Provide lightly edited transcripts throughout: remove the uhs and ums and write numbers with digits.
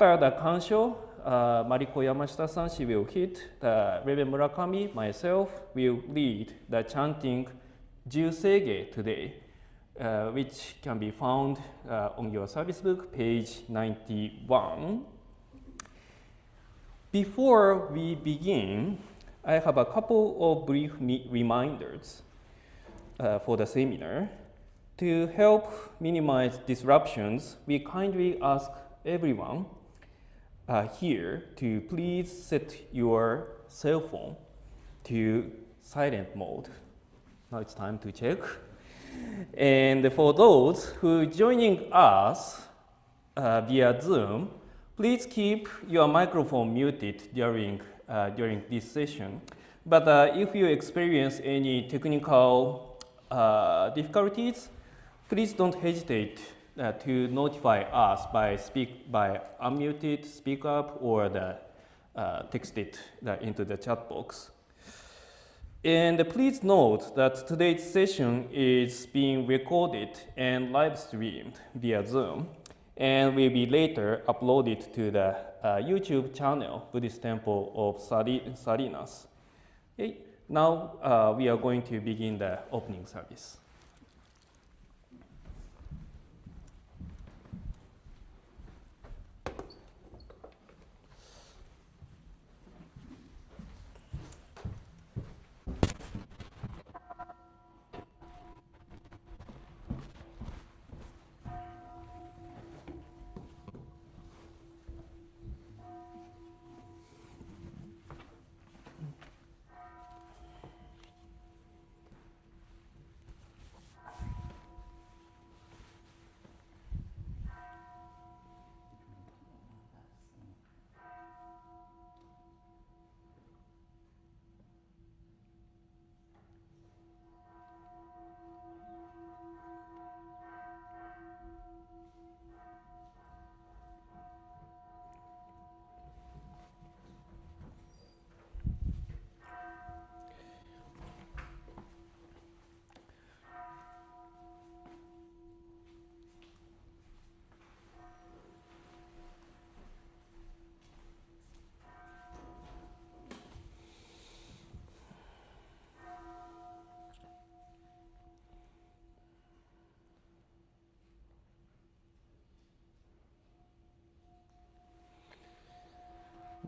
after the Kansho, Mariko Yamashita-san, she will hit. The Reverend Murakami, myself, will lead the chanting Jusege today, which can be found on your service book, page 91. Before we begin, I have a couple of brief reminders for the seminar. To help minimize disruptions, we kindly ask everyone here to please set your cell phone to silent mode. Now it's time to check. And for those who are joining us via Zoom, please keep your microphone muted during this session. But if you experience any technical difficulties, please don't hesitate to notify us by unmuted, speak up, or text it into the chat box. And please note that today's session is being recorded and live streamed via Zoom, and will be later uploaded to the YouTube channel, Buddhist Temple of Salinas. Okay. Now we are going to begin the opening service.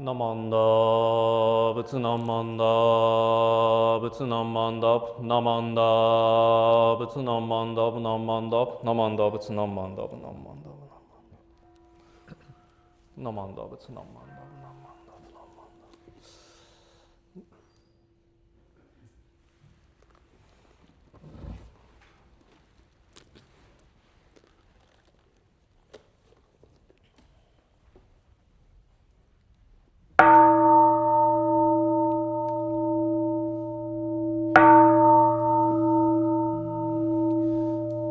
Namanda, Butsu Namanda, Butsu Namanda, Namanda, Butsu Namanda, Namanda, Namanda, Butsu Namanda, Namanda, Namanda, Butsu Namanda, Namanda, Namanda.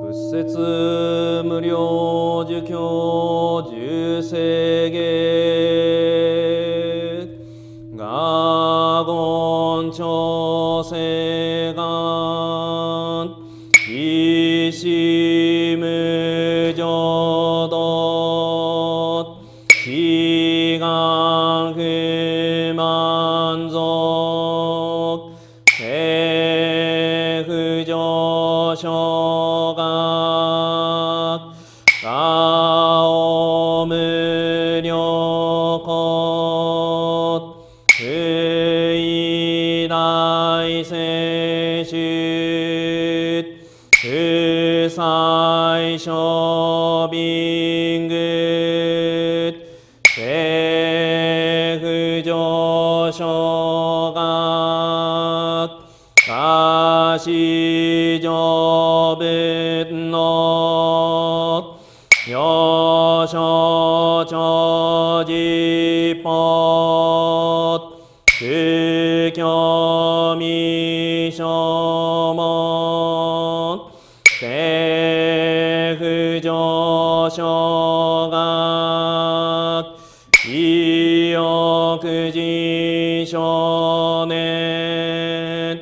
仏説無料儒教十世芸我言長世願一子無浄土悲願不満足平不上昇願我無量国不意大聖主不最小貧愚平不上昇願下士上仏の幼少長実法宗教未証門平不上昇願意欲寺少年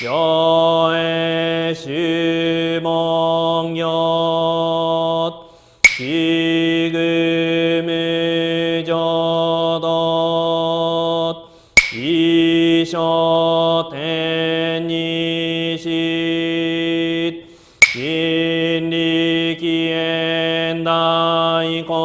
よえ宗門よしぐむ浄土一所天にし人力現代国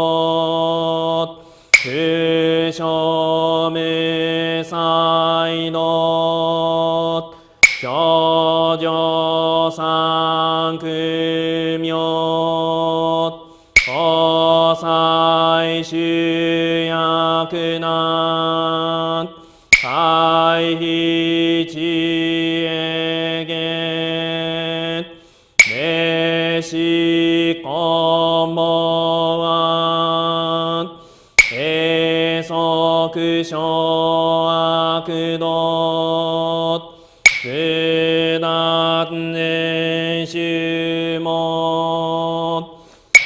不所無才の教場三苦名法裁集約難回避知恵言名詞根本案閉塞小悪道不断年修門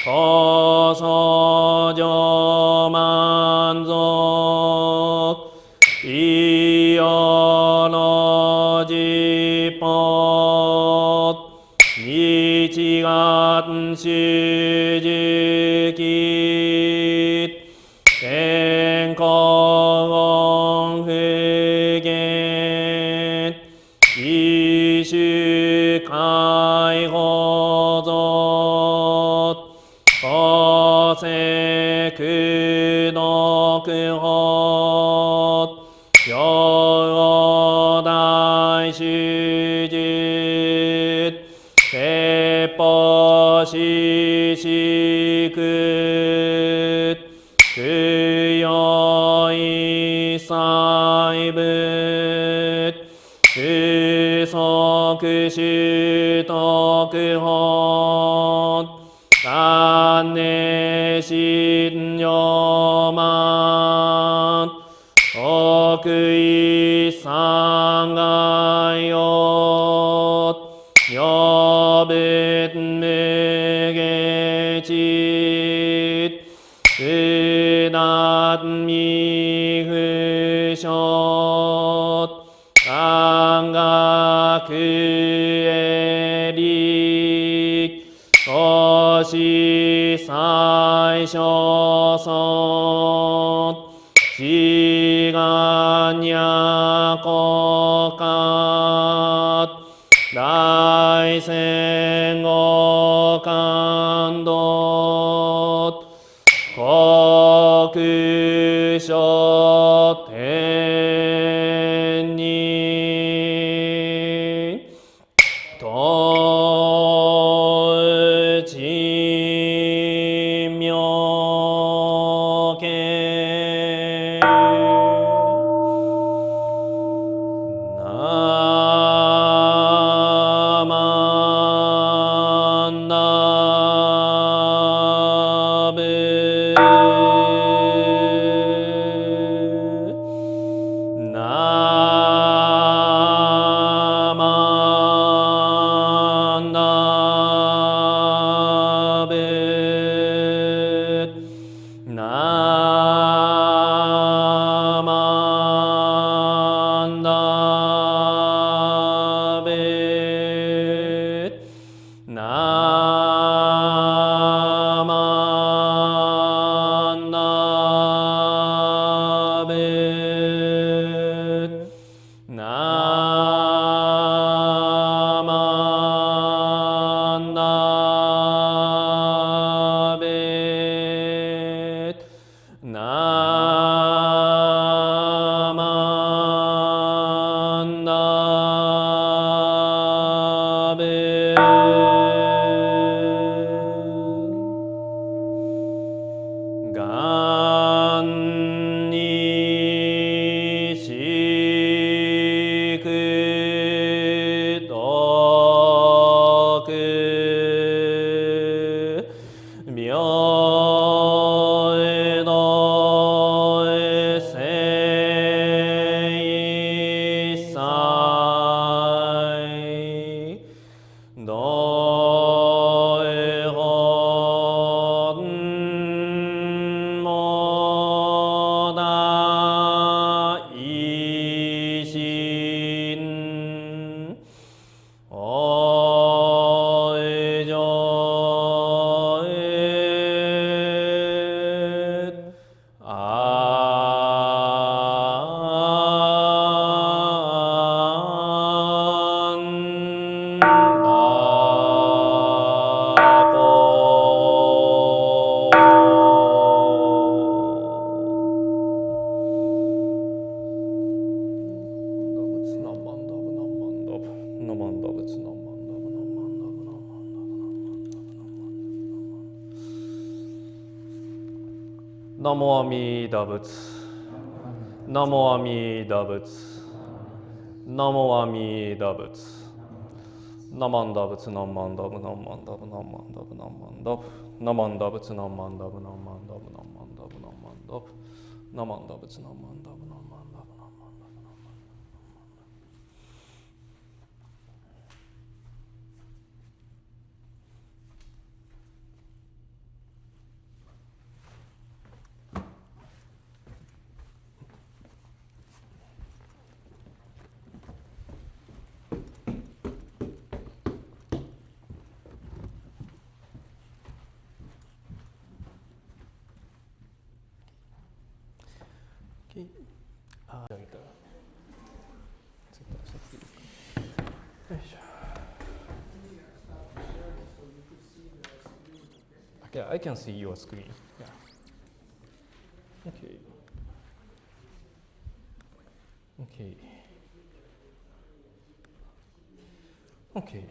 高僧上満足いよの実法日月主時期天候不言一種解放像法世苦毒法両大主実鉄砲四式不要一切物不足習得法断念信用満奥義三害を余分無下知不断未不詳安学へ利おし最小尊志願や国家大戦後感動国書天に統一名家名道 Namo Amida Butsu. Namo Amida Butsu. Namo Amida Butsu. Namanda Butsu, Namanda Butsu, Namanda Butsu, Namanda Butsu, Namanda Butsu, Namanda Butsu, Namanda Butsu, Namanda Butsu, Namanda Butsu, Namanda Butsu, Namanda Butsu, Namanda Butsu, Namanda Butsu. Yeah, I can see your screen. Yeah. Okay. Okay. Okay.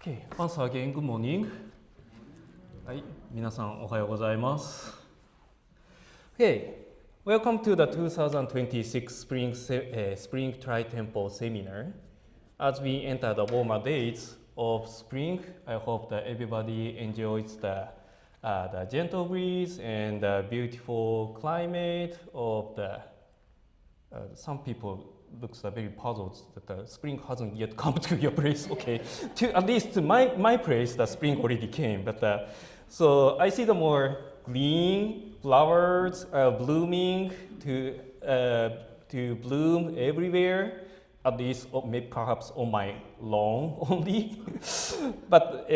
Okay. Once again, good morning. はい、皆さんおはようございます。Okay, welcome to the 2026 Spring Tri-Temple Seminar. As we enter the warmer days of spring, I hope that everybody enjoys the gentle breeze and the beautiful climate of the. Some people looks very puzzled that the spring hasn't yet come to your place. Okay, at least to my place, the spring already came. But so I see the more green flowers blooming to bloom everywhere. At least maybe perhaps on my lawn only. But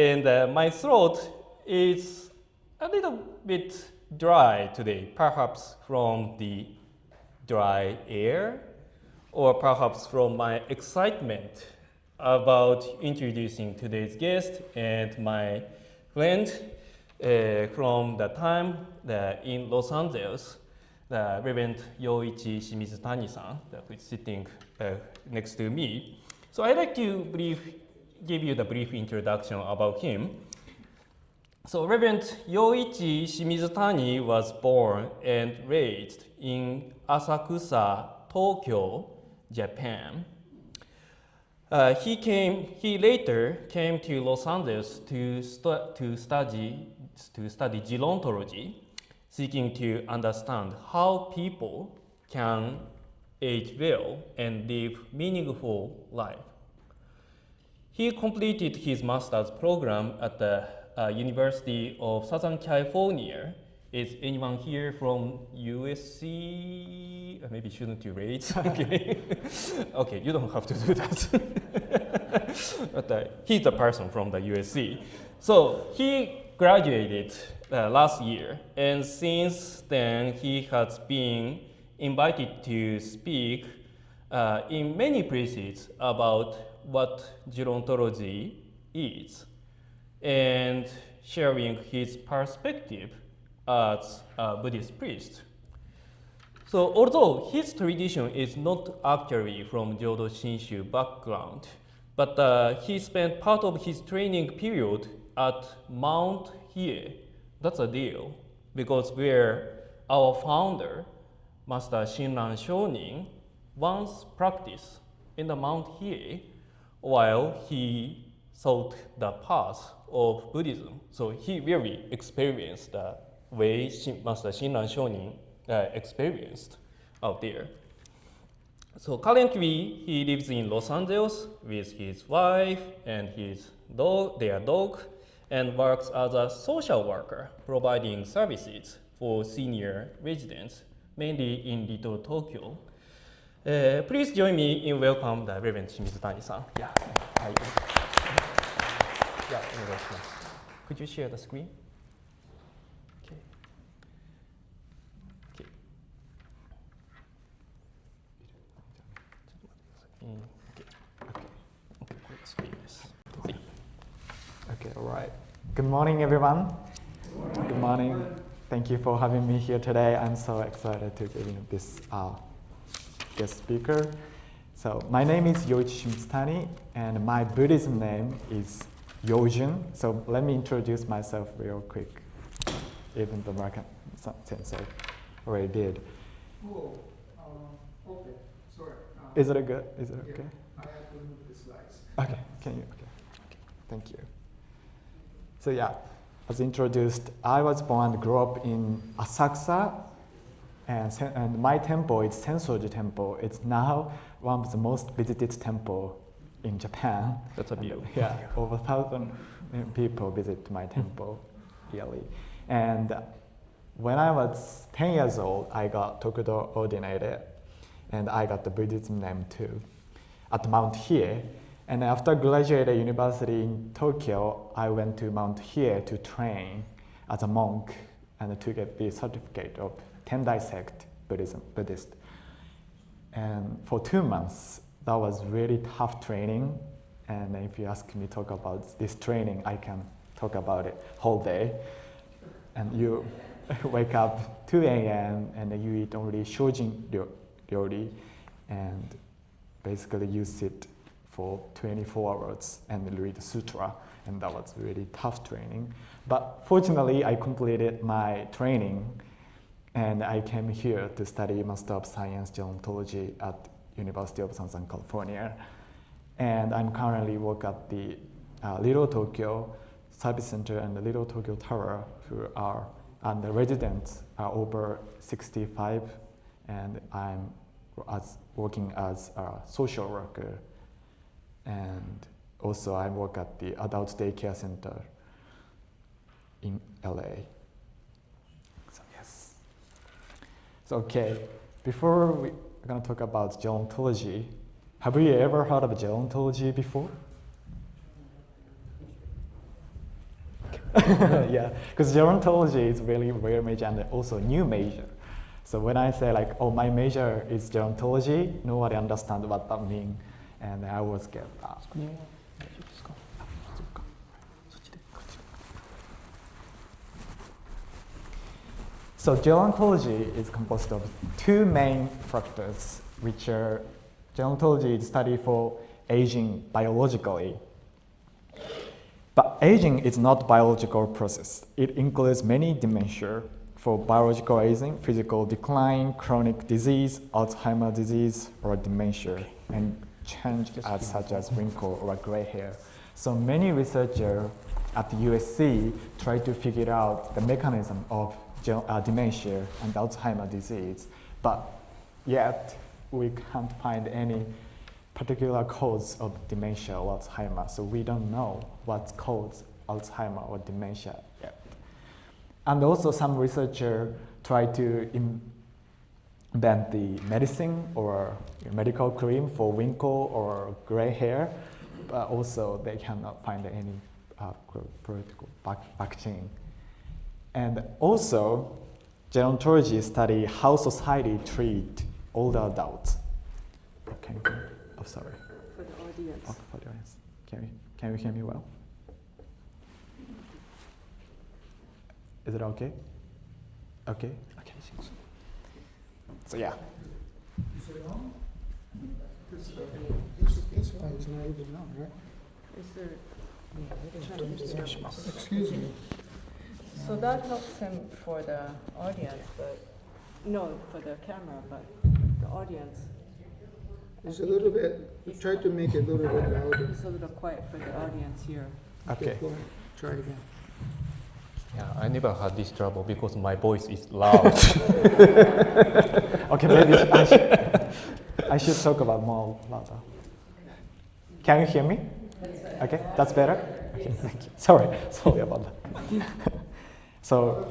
my throat is a little bit dry today, perhaps from the dry air, or perhaps from my excitement about introducing today's guest and my friend from the time in Los Angeles, the Reverend Yoichi Shimizutani-san, who is sitting next to me. So I'd like to give you the brief introduction about him. So Reverend Yoichi Shimizutani was born and raised in Asakusa, Tokyo, Japan. He later came to Los Angeles to study gerontology, seeking to understand how people can age well and live meaningful life. He completed his master's program at the University of Southern California. Is anyone here from USC? Maybe shouldn't you raise? Okay. Okay, you don't have to do that. But he's a person from the USC. So he graduated last year, and since then he has been invited to speak in many places about what gerontology is and sharing his perspective as a Buddhist priest. So although his tradition is not actually from Jodo Shinshu background, but he spent part of his training period at Mount Hiei. That's a deal, because where our founder, Master Shinran Shonin, once practiced in the Mount Hiei while he sought the path of Buddhism. So he really experienced the way Master Shinran Shonin experienced out there. So currently he lives in Los Angeles with his wife and their dog, and works as a social worker, providing services for senior residents, mainly in Little Tokyo. Please join me in welcome the Reverend Shimizutani-san. Yeah. Yeah, could you share the screen? Okay. Okay. Okay, all right. Good morning, everyone. Good morning. Thank you for having me here today. I'm so excited to be this guest speaker. So my name is Yoichi Shimizutani, and my Buddhism name is Yojun. So let me introduce myself real quick, even the American sensei already did. Oh, okay, sorry. Is it good? Is it yeah, okay? I have to move the slides. Okay, can you? Okay, thank you. So yeah, as introduced, I was born and grew up in Asakusa, and my temple is Sensoji Temple. It's now one of the most visited temple in Japan. That's a view. Yeah, over 1,000 people visit my temple yearly. And when I was 10 years old, I got Tokudo ordinated, and I got the Buddhism name too, at Mount Hiei. And after graduating university in Tokyo, I went to Mount Hiei to train as a monk and to get the certificate of Tendai sect Buddhist. And for 2 months, that was really tough training. And if you ask me to talk about this training, I can talk about it whole day. And you wake up 2 a.m. and you eat only shojin ryori, and basically you sit for 24 hours and read sutra, and that was really tough training. But fortunately, I completed my training, and I came here to study Master of Science Gerontology at University of Southern California. And I'm currently work at the Little Tokyo Service Center and the Little Tokyo Tower, and the residents are over 65, and I'm working as a social worker. And also I work at the Adult Daycare Center in LA. So yes. So okay, before we're gonna talk about gerontology, have you ever heard of gerontology before? Yeah, because gerontology is really rare major and also new major. So when I say like, oh, my major is gerontology, nobody understands what that means. And I always get that. So gerontology is composed of 2 main factors, which are gerontology is study for aging biologically. But aging is not biological process. It includes many dimensions for biological aging, physical decline, chronic disease, Alzheimer's disease, or dementia, and change such as wrinkle or gray hair. So many researchers at the USC try to figure out the mechanism of dementia and Alzheimer's disease, but yet we can't find any particular cause of dementia or Alzheimer's, so we don't know what causes Alzheimer's or dementia yet. And also some researchers try to invent the medicine or medical cream for wrinkle or gray hair, but also they cannot find any practical vaccine. And also, gerontology study how society treat older adults. Okay. Oh, sorry. For the audience. Oh, for the audience. Can you hear me well? Is it okay? Okay. Okay. So yeah. Is it on? This one is not even on, right? Is there? Excuse me. So that helps him for the audience, but no, for the camera, but the audience. It's a little bit, try to make it a little bit louder. It's a little quiet for the audience here. Okay. Go ahead. Try again. Yeah, I never had this trouble because my voice is loud. Okay, maybe I should talk about more louder. Can you hear me? Okay, that's better? Okay, thank you. Sorry about that. So,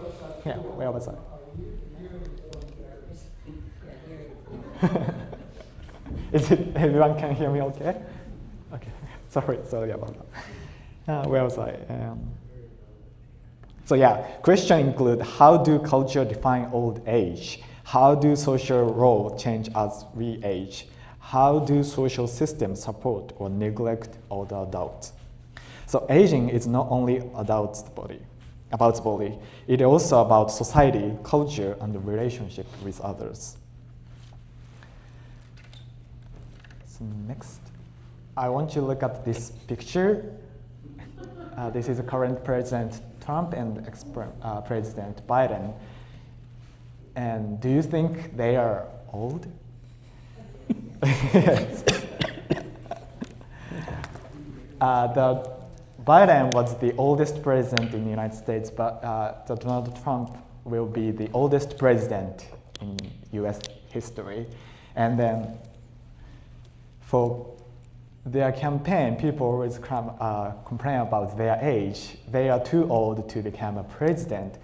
yeah, where was I? Is it, everyone can hear me okay? Okay. sorry about that. Where was I? So yeah, questions include how do culture define old age? How do social roles change as we age? How do social systems support or neglect older adults? So aging is not only about the body, it is also about society, culture, and the relationship with others. So next, I want you to look at this picture. This is the current President Trump and President Biden. And do you think they are old? Yes. The Biden was the oldest president in the United States, but Donald Trump will be the oldest president in US history. And then for their campaign, people always complain about their age. They are too old to become a president.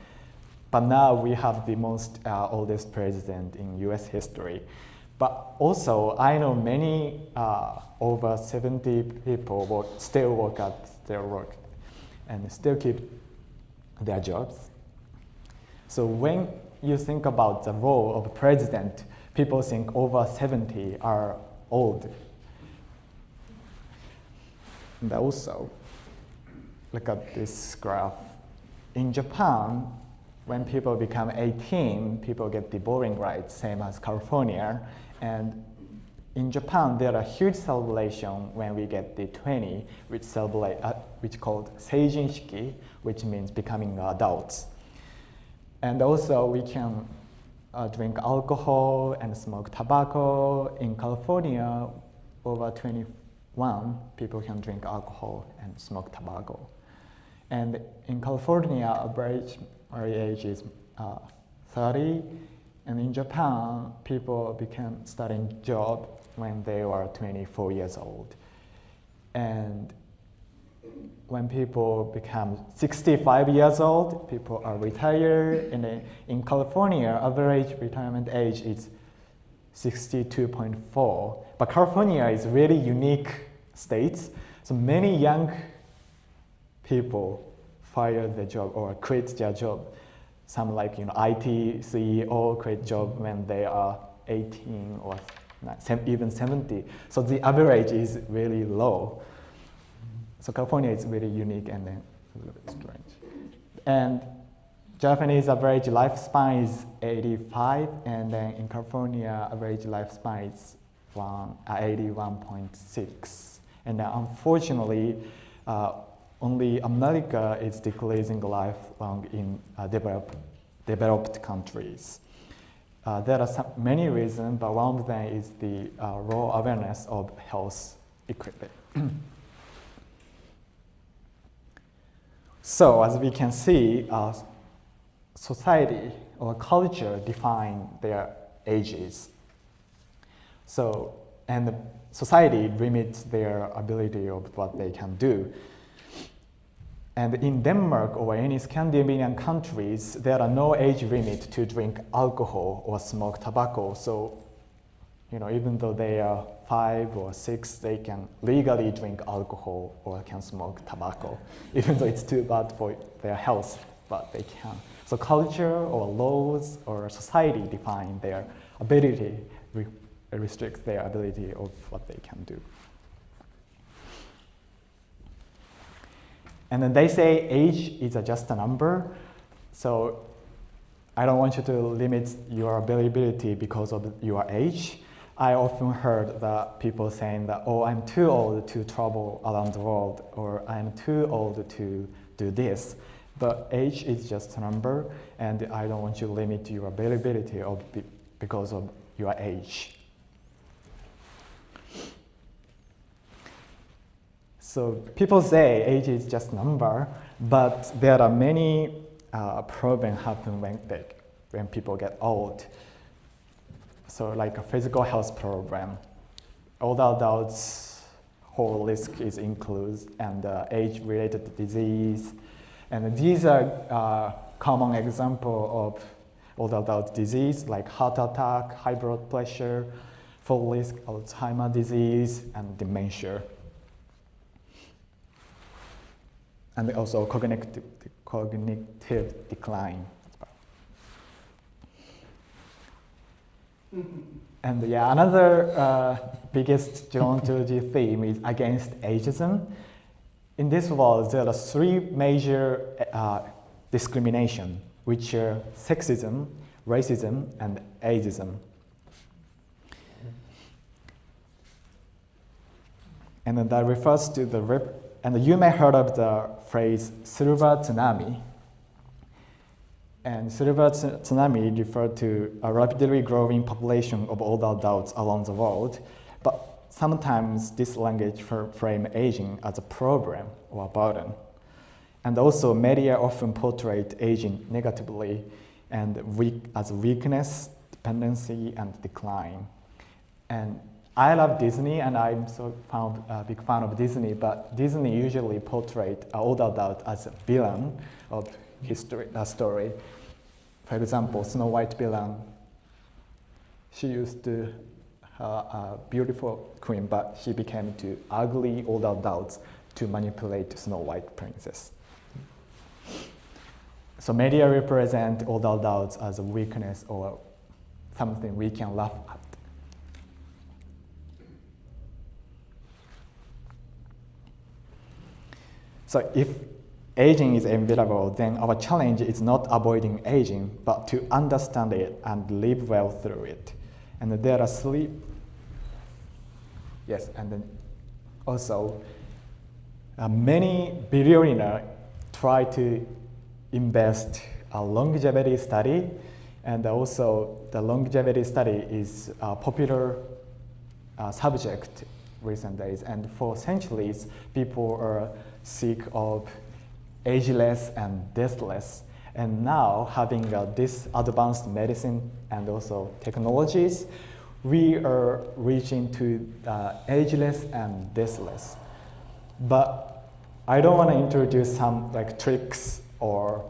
But now we have the most oldest president in US history. But also, I know many over 70 people still work at their work and still keep their jobs. So when you think about the role of a president, people think over 70 are old. And also, look at this graph. In Japan, when people become 18, people get the voting rights, same as California. And in Japan, there are huge celebration when we get the 20, which called Seijin Shiki, which means becoming adults. And also, we can drink alcohol and smoke tobacco. In California, over 21, people can drink alcohol and smoke tobacco. And in California, average age is 30, and in Japan, people began starting job when they were 24 years old. And when people become 65 years old, people are retired, and in California, average retirement age is 62.4. But California is a really unique state, so many young people fire their job or quit their job. Some like IT CEO quit job when they are 18 or even 70. So the average is really low. So California is really unique and then a little bit strange. And Japanese average lifespan is 85, and then in California average lifespan is 81.6. And then unfortunately, only America is decreasing lifelong in developed countries. There are many reasons, but one of them is the low awareness of health equipment. So as we can see, society or culture define their ages. So, and society limits their ability of what they can do. And in Denmark or any Scandinavian countries, there are no age limit to drink alcohol or smoke tobacco. So, even though they are 5 or 6, they can legally drink alcohol or can smoke tobacco, even though it's too bad for their health, but they can. So culture or laws or society define their ability, restrict their ability of what they can do. And then they say age is just a number, so I don't want you to limit your ability because of your age. I often heard that people saying that, oh, I'm too old to travel around the world, or I'm too old to do this. But age is just a number, and I don't want you to limit your ability because of your age. So people say age is just a number, but there are many problems happen when people get old. So like a physical health problem, older adults whole risk is included, and age-related disease. And these are common examples of older adult disease like heart attack, high blood pressure, full risk Alzheimer's disease, and dementia. and also cognitive decline. And yeah, another biggest gerontology theme is against ageism. In this world, there are three major discrimination, which are sexism, racism, and ageism. And then that refers to and you may heard of the phrase silver tsunami. And silver tsunami referred to a rapidly growing population of older adults around the world. But sometimes this language frame aging as a problem or a burden. And also media often portray aging negatively and as weakness, dependency, and decline. And I love Disney, and I'm a big fan of Disney, but Disney usually portrays an older adult as a villain of story. For example, Snow White villain, she used to a beautiful queen, but she became too ugly older adults to manipulate Snow White princess. So media represent older adults as a weakness or something we can laugh at. So if aging is inevitable, then our challenge is not avoiding aging, but to understand it and live well through it. And there are three. Yes, and then also many billionaires try to invest a longevity study, and also the longevity study is a popular subject recent days, and for centuries people are sick of ageless and deathless. And now, having this advanced medicine and also technologies, we are reaching to ageless and deathless. But I don't want to introduce some tricks or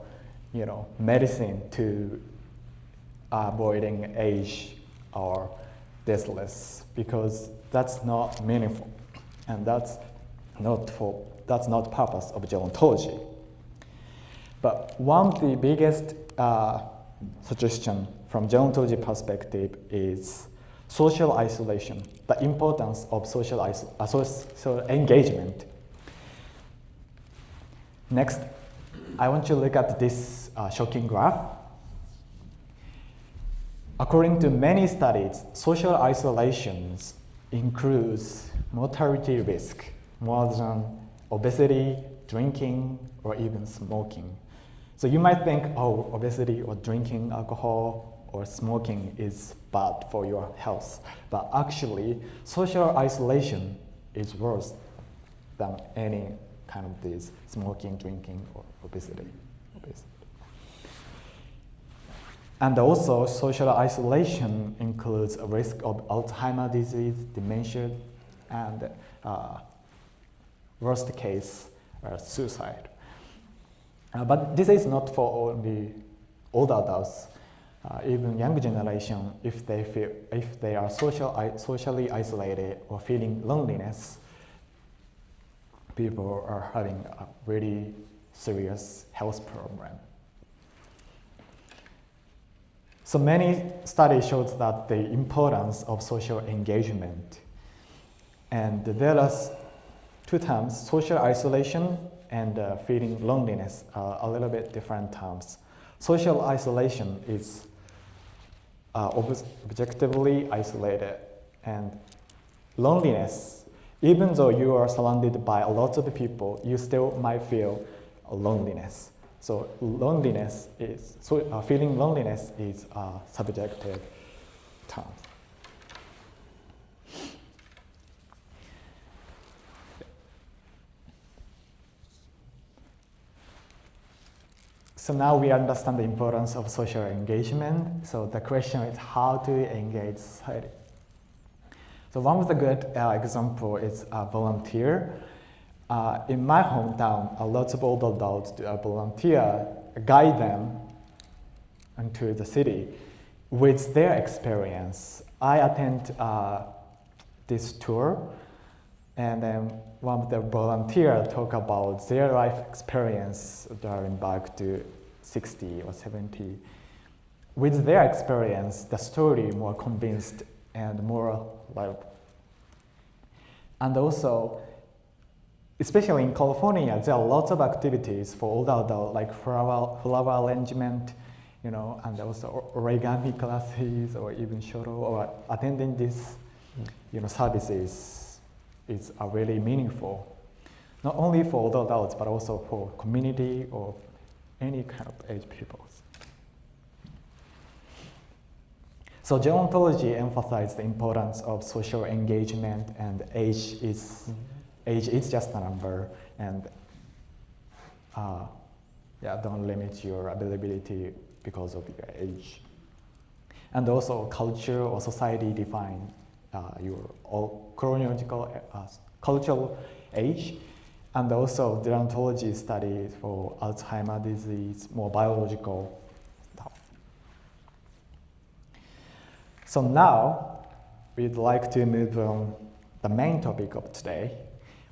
medicine to avoiding age or deathless, because that's not meaningful, and that's not purpose of gerontology. But one of the biggest suggestion from gerontology perspective is social isolation, the importance of social engagement. Next, I want you to look at this shocking graph. According to many studies, social isolations increase mortality risk more than obesity, drinking, or even smoking. So you might think, oh, obesity or drinking alcohol or smoking is bad for your health. But actually, social isolation is worse than any kind of these smoking, drinking, or obesity. And also, social isolation includes a risk of Alzheimer's disease, dementia, and worst case, suicide. But this is not for only older adults. Even younger generation, if they are socially isolated or feeling loneliness, people are having a really serious health problem. So many studies shows that the importance of social engagement, and there are two terms: social isolation and feeling loneliness are a little bit different terms. Social isolation is objectively isolated, and loneliness, even though you are surrounded by a lot of people, you still might feel loneliness. So feeling loneliness is a subjective term. So now we understand the importance of social engagement. So the question is how to engage society. So one of the good example is a volunteer. In my hometown, a lot of older adults do a volunteer, guide them into the city with their experience. I attend this tour, And then one of the volunteers talk about their life experience during back to 60 or 70. With their experience, the story more convinced and more like, and also, especially in California, there are lots of activities for older adults, like flower arrangement, you know, and also origami classes, or even shoro, or attending these, you know, services are really meaningful, not only for older adults but also for community or any kind of age people. So gerontology emphasizes the importance of social engagement, and age is just a number, and don't limit your availability because of your age. And also culture or society define your chronological cultural age, and also gerontology studies for Alzheimer's disease, more biological. So now, we'd like to move on the main topic of today.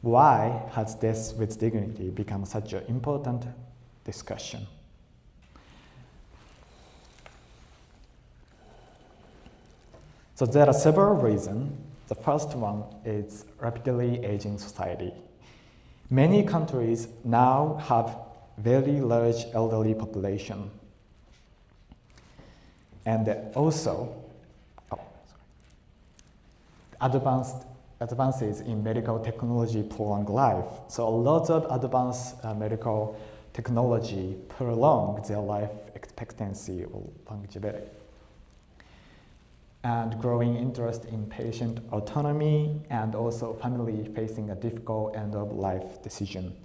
Why has death with dignity become such an important discussion? So there are several reasons. The first one is rapidly aging society. Many countries now have very large elderly population. And also, advances in medical technology prolong life. So a lot of advanced medical technology prolong their life expectancy or longevity. And growing interest in patient autonomy, and also family facing a difficult end-of-life decision.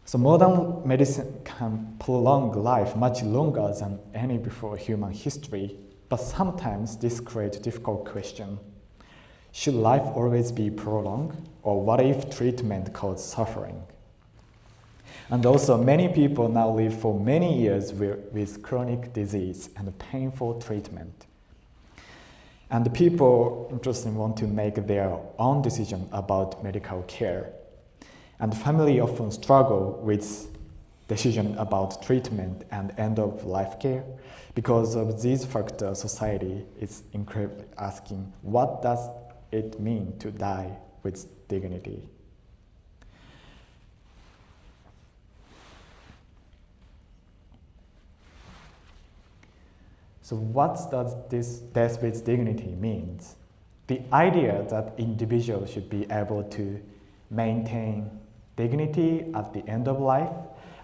So modern medicine can prolong life much longer than any before human history, but sometimes this creates a difficult question. Should life always be prolonged, or what if treatment causes suffering? And also many people now live for many years with chronic disease and painful treatment. And the people interested want to make their own decision about medical care. And family often struggle with decision about treatment and end-of-life care. Because of these factors, society is incredibly asking, what does it mean to die with dignity? So what does this death with dignity mean? The idea that individuals should be able to maintain dignity at the end of life,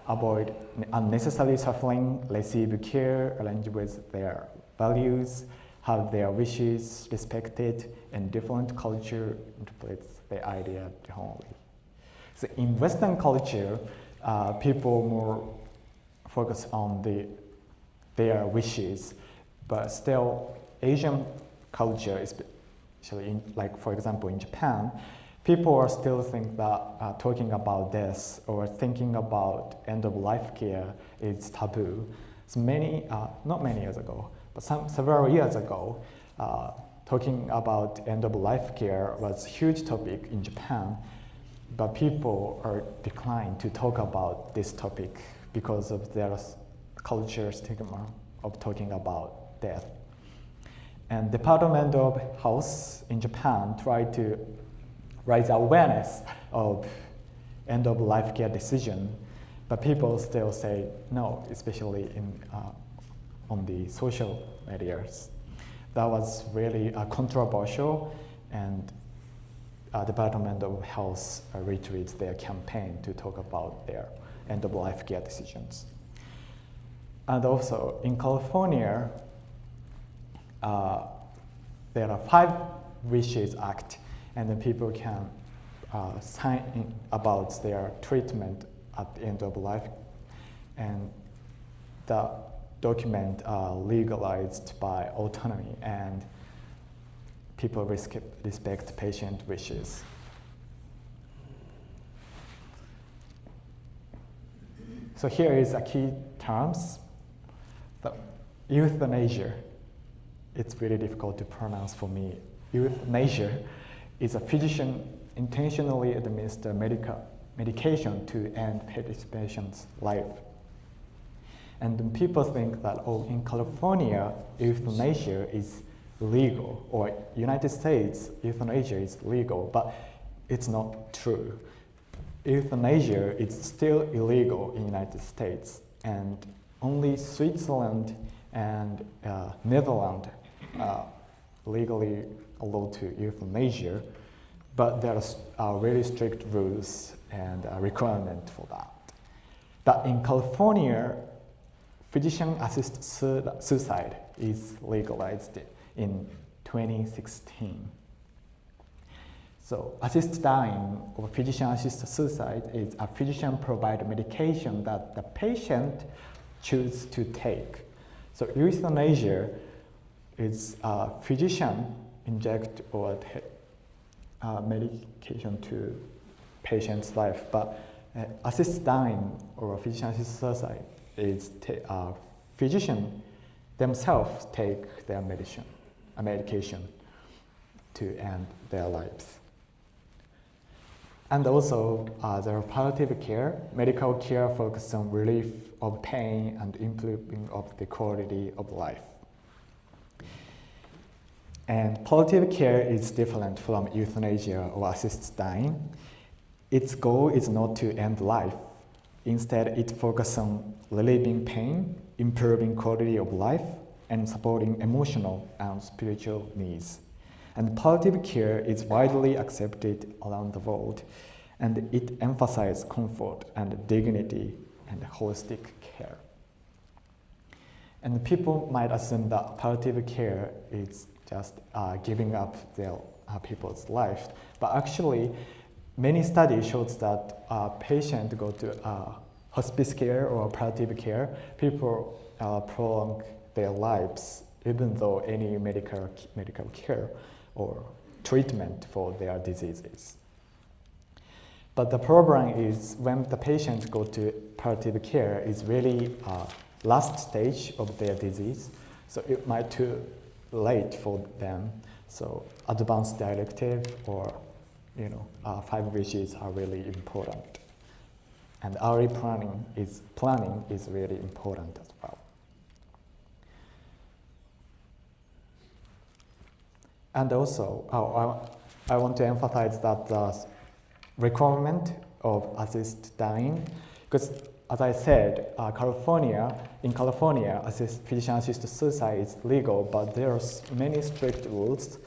avoid unnecessary suffering, receive care aligned with their values, have their wishes respected, and different culture interprets the idea differently. So in Western culture, people more focus on their wishes, but still Asian culture, especially like for example in Japan, people are still think that talking about death or thinking about end-of-life care is taboo. So not many years ago, but several years ago, talking about end-of-life care was a huge topic in Japan, but people are declined to talk about this topic because of their culture stigma of talking about death. And Department of Health in Japan tried to raise awareness of end-of-life care decision, but people still say no, especially on the social medias. That was really controversial, and Department of Health retreats their campaign to talk about their end-of-life care decisions. And also in California, there are 5 Wishes Act, and then people can sign in about their treatment at the end of life, and the document legalized by autonomy, and people respect patient wishes. So here is a key terms. The euthanasia. It's really difficult to pronounce for me. Euthanasia is a physician intentionally administer medication to end patient's life. And then people think that, oh, in California, euthanasia is legal, or United States, euthanasia is legal, but it's not true. Euthanasia is still illegal in United States, and only Switzerland and Netherlands legally allowed to euthanasia, but there are very strict rules and requirements for that. But in California, physician-assisted suicide is legalized in 2016. So assisted dying or physician-assisted suicide is a physician-provided medication that the patient chooses to take. So euthanasia is a physician inject or medication to patient's life, but assisted dying or physician-assisted suicide is physician themselves take their medication to end their lives. And also, there are palliative care. Medical care focuses on relief of pain and improving of the quality of life. And palliative care is different from euthanasia or assisted dying. Its goal is not to end life. Instead, it focuses on relieving pain, improving quality of life, and supporting emotional and spiritual needs. And palliative care is widely accepted around the world, and it emphasizes comfort and dignity and holistic care. And people might assume that palliative care is just giving up their people's life, but actually, many studies shows that patients go to hospice care or palliative care, people prolong their lives even though any medical care or treatment for their diseases. But the problem is when the patient go to palliative care is really last stage of their disease, so it might too late for them. So advanced directive or 5 wishes are really important. And early planning is really important as well. And also, I want to emphasize that the requirement of assisted dying, because as I said, in California, physician-assisted suicide is legal, but there are many strict rules.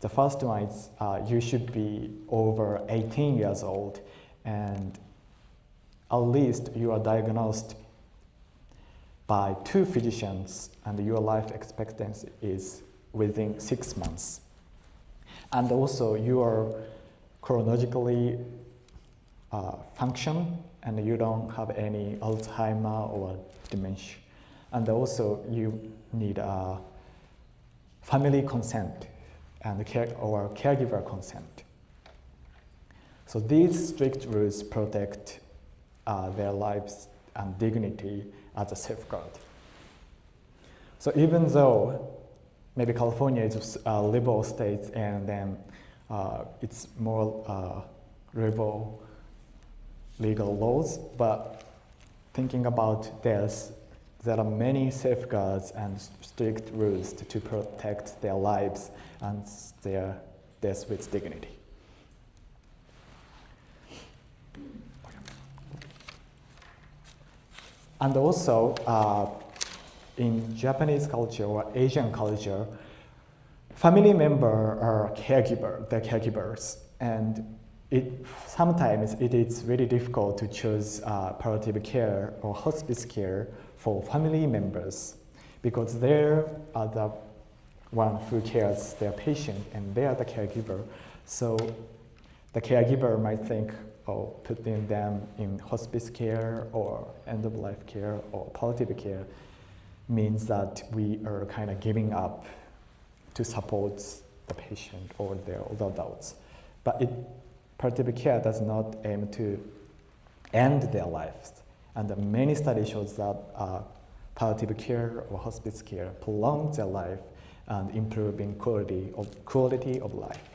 The first one is you should be over 18 years old, and at least you are diagnosed by 2 physicians, and your life expectancy is within 6 months. And also you are chronologically function, and you don't have any Alzheimer or dementia. And also you need family consent and caregiver consent. So these strict rules protect their lives and dignity as a safeguard. So even though maybe California is a liberal state and then it's more liberal legal laws, but thinking about this, there are many safeguards and strict rules to protect their lives and their death with dignity. And also, in Japanese culture or Asian culture, family members are caregivers, and sometimes it is really difficult to choose palliative care or hospice care for family members because they are the one who cares their patient and they are the caregiver. So the caregiver might think, putting them in hospice care or end-of-life care or palliative care means that we are kind of giving up to support the patient or their older adults. But palliative care does not aim to end their lives. And many studies shows that palliative care or hospice care prolongs their life and improving quality of life.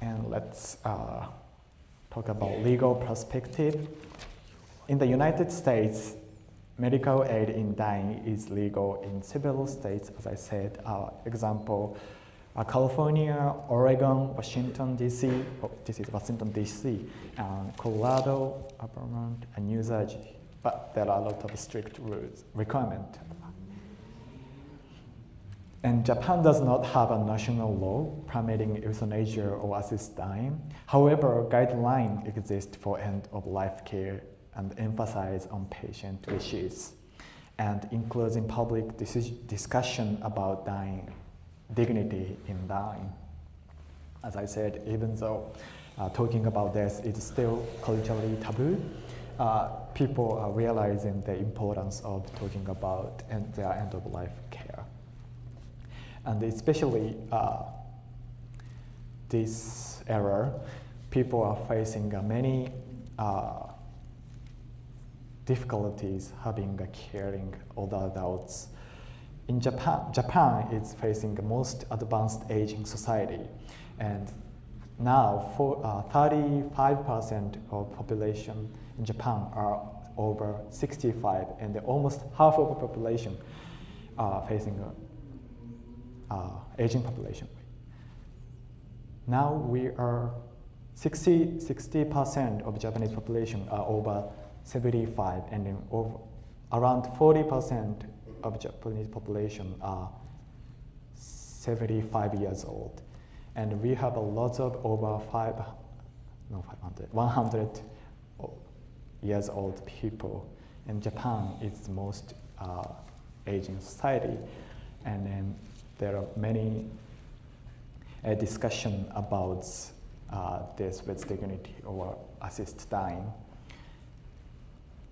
And let's talk about legal perspective. In the United States, medical aid in dying is legal in several states, as I said. Example, California, Oregon, Washington, D.C., this is Washington, D.C., Colorado, Vermont, and New Jersey. But there are a lot of strict rules, requirements. And Japan does not have a national law permitting euthanasia or assisted dying. However, guidelines exist for end-of-life care and emphasize on patient wishes, and including public discussion about dying, dignity in dying. As I said, even though talking about this is still culturally taboo, people are realizing the importance of talking about their end-of-life care. And especially this era, people are facing many difficulties having caring older adults. In Japan is facing the most advanced aging society, and now 35% of population in Japan are over 65, and almost half of the population are facing aging population. Now we are 60% of Japanese population are over 75, and then around 40% of Japanese population are 75 years old. And we have a lot of over 100 years old people. And Japan is the most aging society. And then there are many discussion about this with dignity or assist dying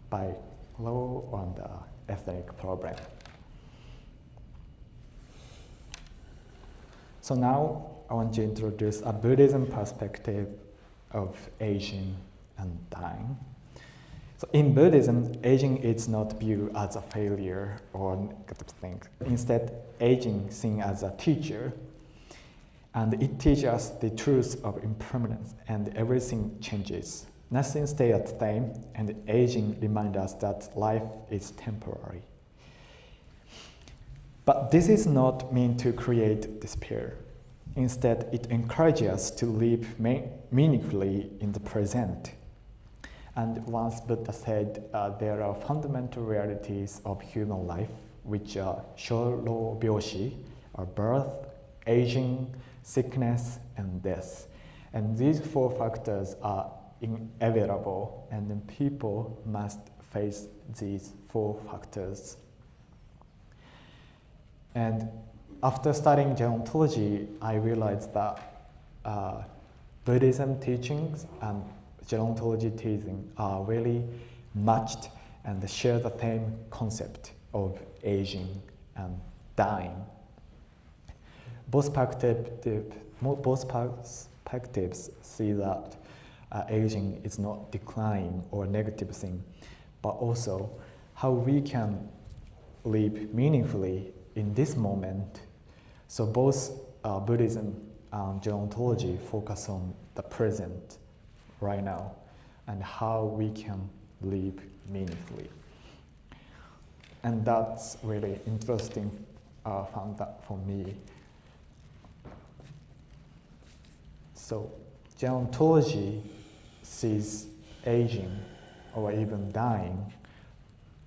by law and ethnic program. So now I want to introduce a Buddhism perspective of aging and dying. So in Buddhism, aging is not viewed as a failure or negative thing. Instead, aging is seen as a teacher, and it teaches us the truth of impermanence, and everything changes. Nothing stays the same, and aging reminds us that life is temporary. But this is not meant to create despair. Instead, it encourages us to live meaningfully in the present. And once Buddha said there are fundamental realities of human life, which are shoro byoshi, or birth, aging, sickness, and death. And these four factors are inevitable, and then people must face these four factors. And after studying gerontology, I realized that Buddhism teachings and gerontology teaching are really matched and share the same concept of aging and dying. Both perspectives see that aging is not decline or negative thing, but also how we can live meaningfully in this moment. So both Buddhism and gerontology focus on the present right now and how we can live meaningfully. And that's really interesting found that for me. So gerontology sees aging or even dying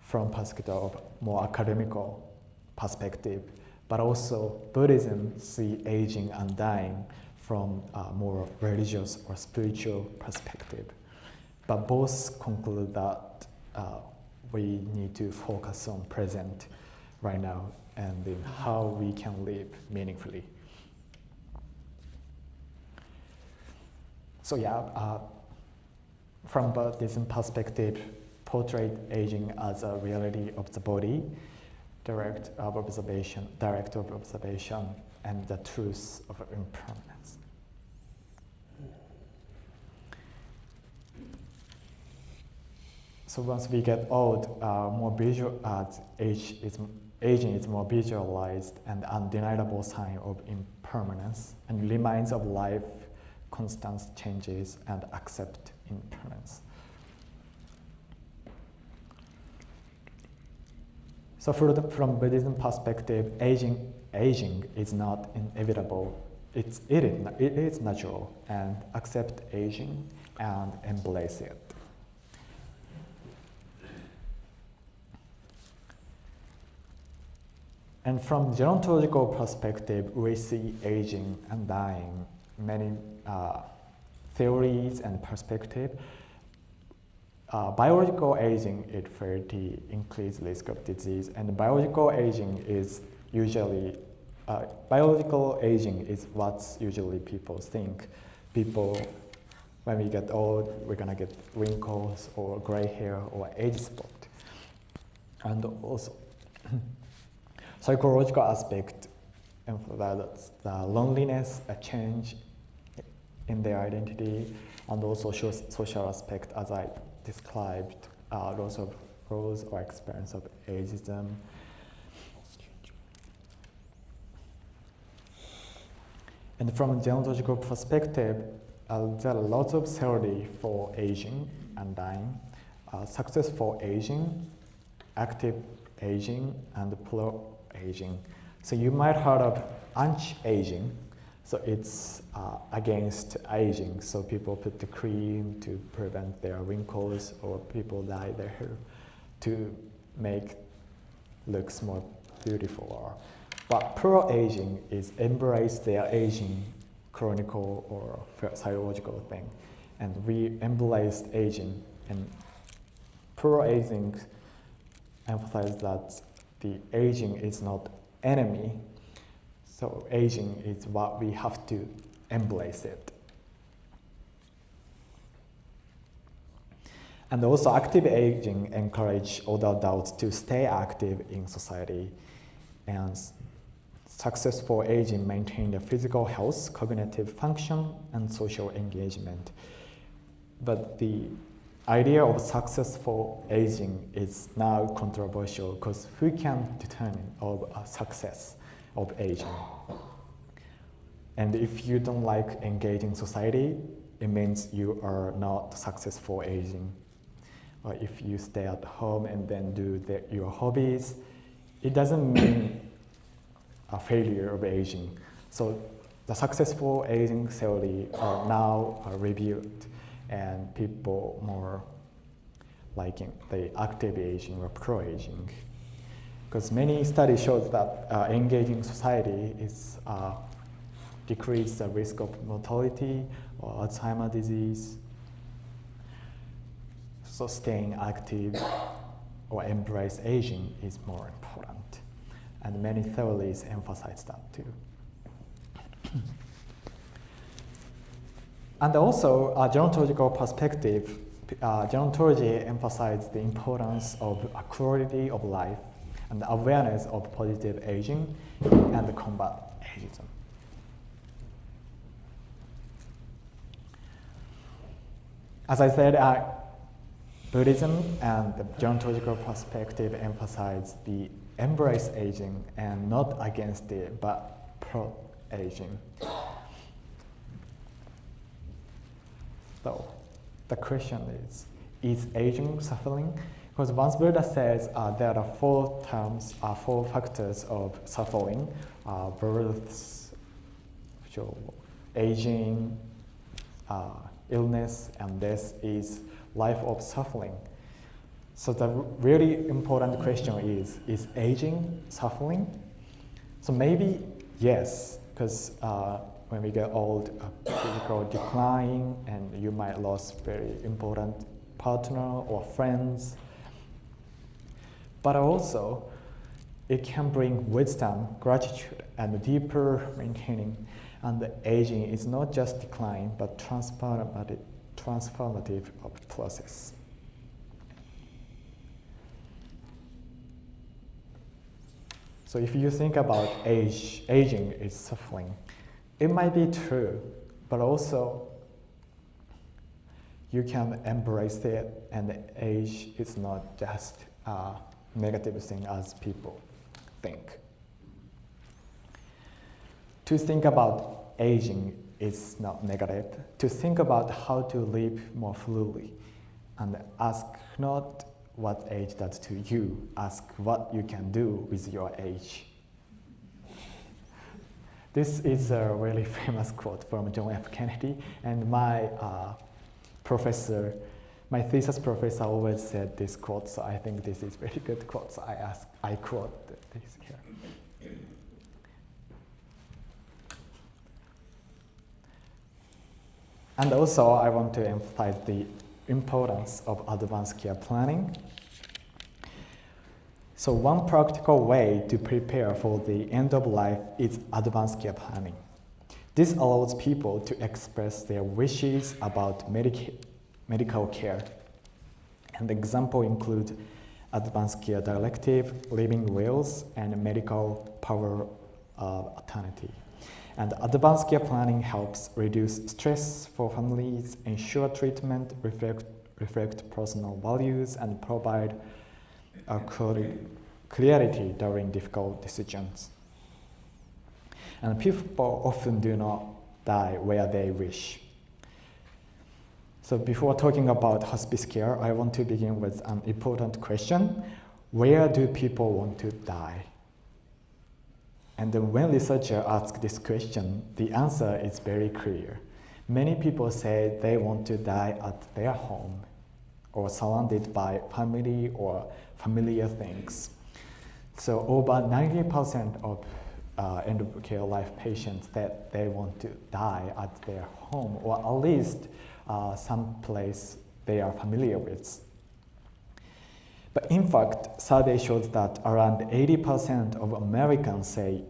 from perspective of more academical perspective, but also Buddhism sees aging and dying from a more religious or spiritual perspective. But both conclude that we need to focus on present right now and in how we can live meaningfully. So from Buddhism perspective, portray aging as a reality of the body, direct of observation, and the truth of impermanence. So once we get old, aging is more visualized and undeniable sign of impermanence and reminds of life constant changes and accept impermanence. So from Buddhism perspective, aging is not inevitable. It is natural, and accept aging and embrace it. And from gerontological perspective, we see aging and dying, many theories and perspective. Biological aging at 30 increases risk of disease, and biological aging is usually biological aging is what usually people think. People, when we get old, we're gonna get wrinkles or gray hair or age spot. And also, psychological aspect, and for that's the loneliness, a change in their identity, and also social aspect, as I described, loss of roles or experience of ageism. And from a gerontological perspective, there are lots of theory for aging and dying. Successful aging, active aging, and pro-aging. So you might heard of anti-aging. So it's against aging. So people put the cream to prevent their wrinkles, or people dye their hair to make looks more beautiful. But pro-aging is embrace their aging, chronicle or psychological thing. And we embrace aging, and pro-aging emphasize that the aging is not enemy. So aging is what we have to embrace it. And also active aging encourage older adults to stay active in society, and successful aging maintain the physical health, cognitive function, and social engagement. But the idea of successful aging is now controversial, because who can determine success of aging? And if you don't like engaging society, it means you are not successful aging. Or if you stay at home and then do your hobbies, it doesn't mean a failure of aging. So the successful aging theory are now reviewed, and people more liking the active aging or pro-aging. Because many studies show that engaging society is decrease the risk of mortality or Alzheimer's disease. So staying active or embrace aging is more important. And many theories emphasize that too. And also, gerontological perspective, gerontology emphasizes the importance of quality of life and awareness of positive aging and combat ageism. As I said, Buddhism and the gerontological perspective emphasize the embrace aging and not against it, but pro-aging. So the question is aging suffering? Because once Buddha says there are four factors of suffering: birth, aging, illness, and death is life of suffering. So the really important question is aging suffering? So maybe yes, because when we get old, physical decline, and you might lose very important partner or friends. But also, it can bring wisdom, gratitude, and deeper maintaining. And the aging is not just decline, but transformative process. So if you think about aging is suffering, it might be true, but also you can embrace it, and age is not just a negative thing as people think. To think about aging is not negative, to think about how to live more fully and ask not what age does to you, ask what you can do with your age. This is a really famous quote from John F. Kennedy, and my thesis professor always said this quote, so I think this is very good quote, so I quote this here. And also, I want to emphasize the importance of advanced care planning. So one practical way to prepare for the end of life is advanced care planning. This allows people to express their wishes about medical care. And examples include advanced care directive, living wills, and medical power of attorney. And advanced care planning helps reduce stress for families, ensure treatment reflect personal values, and provide clarity during difficult decisions. And people often do not die where they wish. So before talking about hospice care, I want to begin with an important question. Where do people want to die? And then when researchers ask this question, the answer is very clear. Many people say they want to die at their home or surrounded by family or familiar things. So over 90% of end-of-care life patients that they want to die at their home or at least some place they are familiar with. But in fact, survey shows that around 80% of Americans say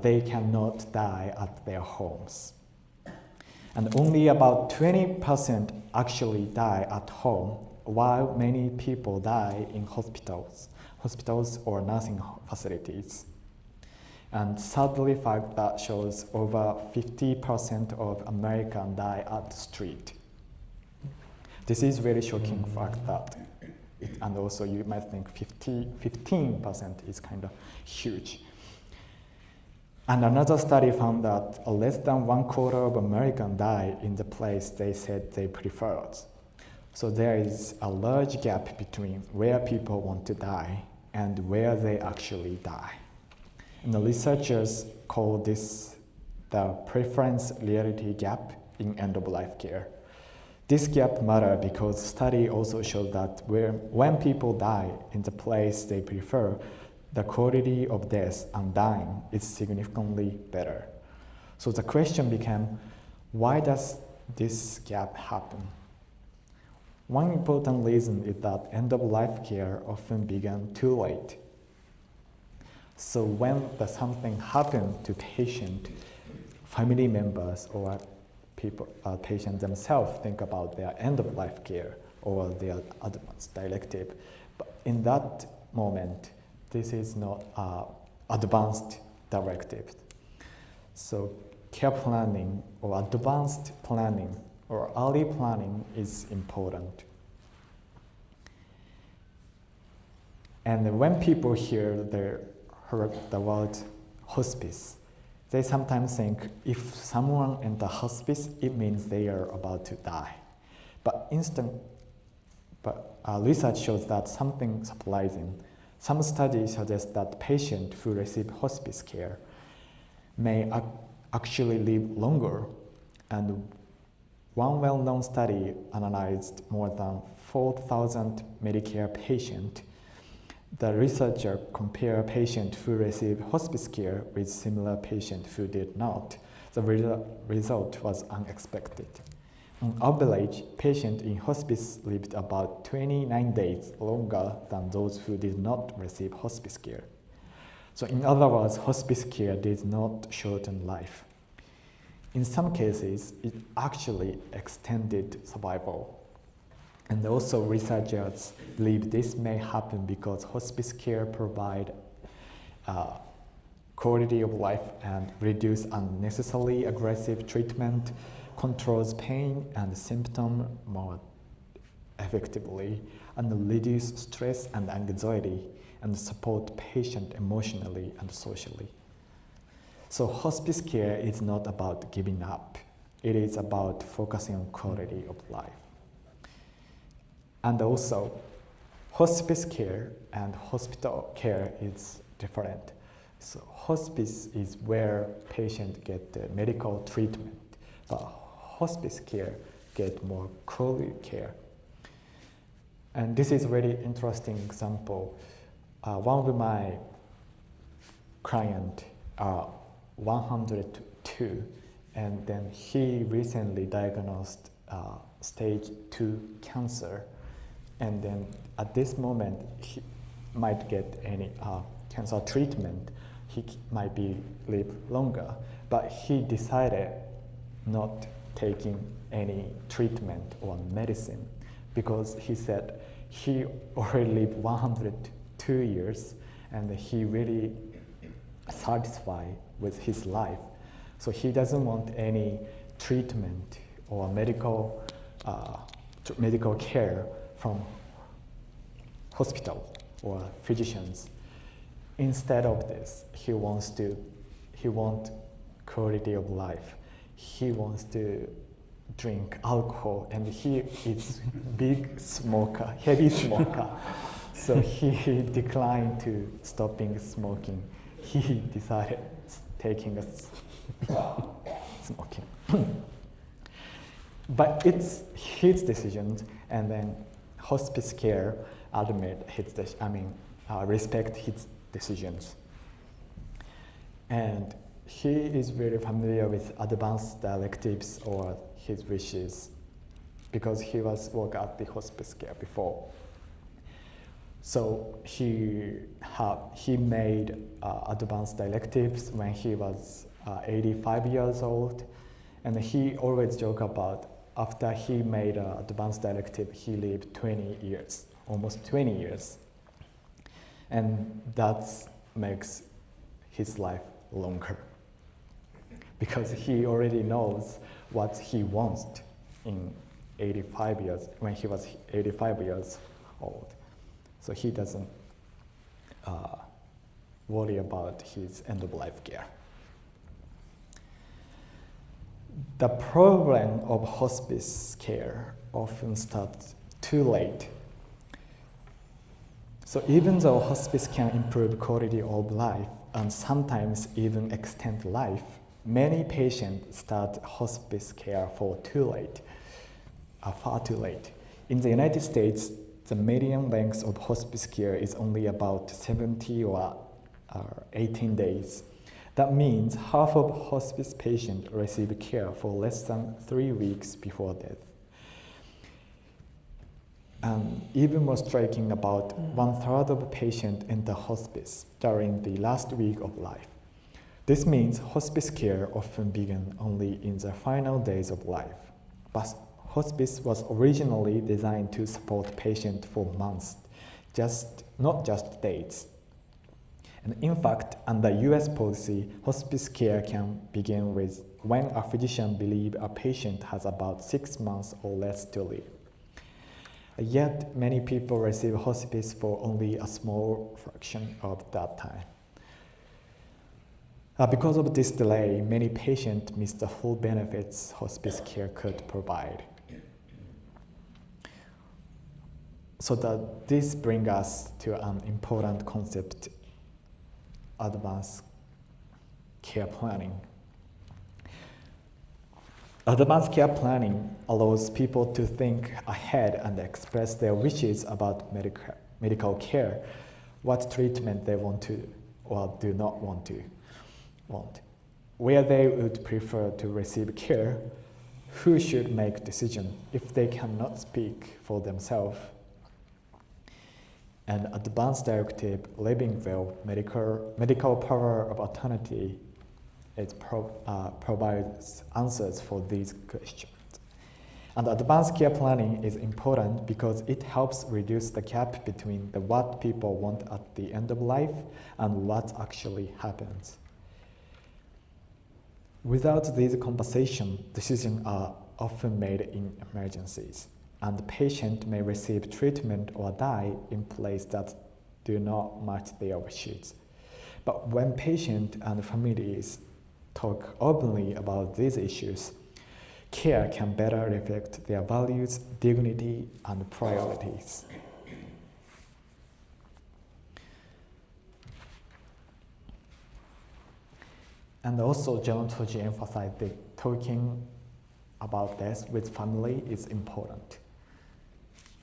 they cannot die at their homes. And only about 20% actually die at home, while many people die in hospitals or nursing facilities. And sadly, fact that shows over 50% of Americans die at the street. This is very shocking fact that, and also you might think 15% is kind of huge. And another study found that less than 1/4 of Americans die in the place they said they preferred. So there is a large gap between where people want to die and where they actually die. And the researchers call this the preference reality gap in end-of-life care. This gap matters because study also shows that when people die in the place they prefer, the quality of death and dying is significantly better. So the question became, why does this gap happen? One important reason is that end-of-life care often begins too late. So when something happens to patient, family members or patients themselves think about their end-of-life care or their advanced directive. But in that moment, this is not advanced directive. So care planning or advanced planning or early planning is important. And when people heard the word hospice, they sometimes think if someone enters hospice, it means they are about to die. But research shows that something surprising. Some studies suggest that patients who receive hospice care may actually live longer. And one well-known study analyzed more than 4,000 Medicare patients. The researcher compared patients who received hospice care with similar patients who did not. The result was unexpected. On average, patients in hospice lived about 29 days longer than those who did not receive hospice care. So in other words, hospice care did not shorten life. In some cases, it actually extended survival. And also researchers believe this may happen because hospice care provide quality of life and reduce unnecessarily aggressive treatment, controls pain and symptoms more effectively, and reduce stress and anxiety, and support patient emotionally and socially. So hospice care is not about giving up. It is about focusing on quality of life. And also, hospice care and hospital care is different. So hospice is where patients get the medical treatment, but hospice care get more quality care. And this is a very interesting example. One of my clients, 102, and then he recently diagnosed stage 2 cancer, and then at this moment he might get any cancer treatment. He might be live longer, but he decided not taking any treatment or medicine because he said he already lived 102 years and he really satisfied with his life. So he doesn't want any treatment or medical care from hospital or physicians. Instead of this, he wants quality of life. He wants to drink alcohol, and he is big smoker, heavy smoker. So he declined to stopping smoking. He decided taking smoking. But it's his decision, and then hospice care respect his decisions. And he is very familiar with advanced directives or his wishes because he was working at the hospice care before. So he made advanced directives when he was 85 years old, and he always joke about after he made an advanced directive, he lived 20 years, almost 20 years. And that makes his life longer because he already knows what he wants in 85 years, when he was 85 years old. So he doesn't worry about his end-of-life care. The problem of hospice care often starts too late. So even though hospice can improve quality of life and sometimes even extend life, many patients start hospice care far too late. In the United States, the median length of hospice care is only about 70 or 18 days. That means half of hospice patients receive care for less than 3 weeks before death. And even more striking, about 1/3 of patients enter hospice during the last week of life. This means hospice care often begins only in the final days of life. But hospice was originally designed to support patients for months, not just days. And in fact, under US policy, hospice care can begin with when a physician believes a patient has about 6 months or less to live. Yet, many people receive hospice for only a small fraction of that time. Because of this delay, many patients miss the full benefits hospice care could provide. So this brings us to an important concept, advanced care planning. Advanced care planning allows people to think ahead and express their wishes about medical care, what treatment they want to or do not want, where they would prefer to receive care, who should make decision if they cannot speak for themselves. And advanced directive living well medical power of attorney provides answers for these questions. And advanced care planning is important because it helps reduce the gap between what people want at the end of life and what actually happens. Without these conversations, decisions are often made in emergencies, and the patient may receive treatment or die in places that do not match their wishes. But when patient and families talk openly about these issues, care can better reflect their values, dignity, and priorities. And also, Gerontology emphasized that talking about this with family is important.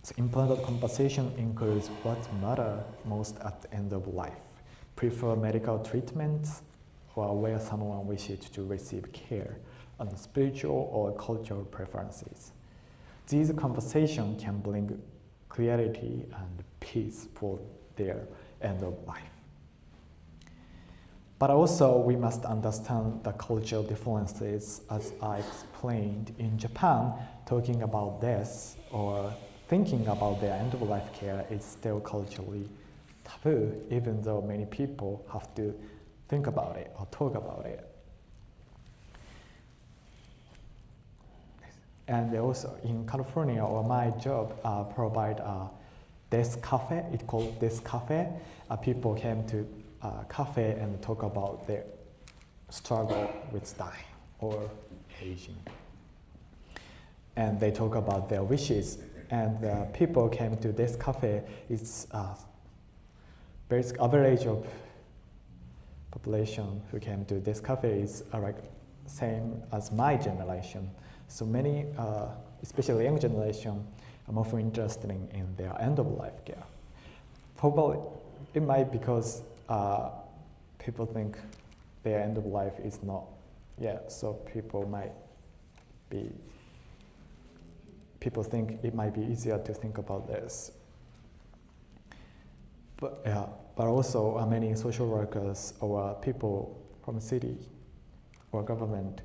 So important conversation includes what matters most at the end of life, prefer medical treatments, or where someone wishes to receive care, and spiritual or cultural preferences. These conversations can bring clarity and peace for their end of life. But also, we must understand the cultural differences. As I explained, in Japan, talking about this or thinking about their end-of-life care is still culturally taboo, even though many people have to think about it or talk about it. And also in California, or my job provide a desk cafe. It's called desk cafe. People came to cafe and talk about their struggle with dying or aging. And they talk about their wishes. And people came to this cafe. It's basic average of population who came to this cafe is like same as my generation. So many, especially young generation, are more interested in their end-of-life care. Probably it might be because people think their end of life is not yet, so people think it might be easier to think about this. But also many social workers or people from city or government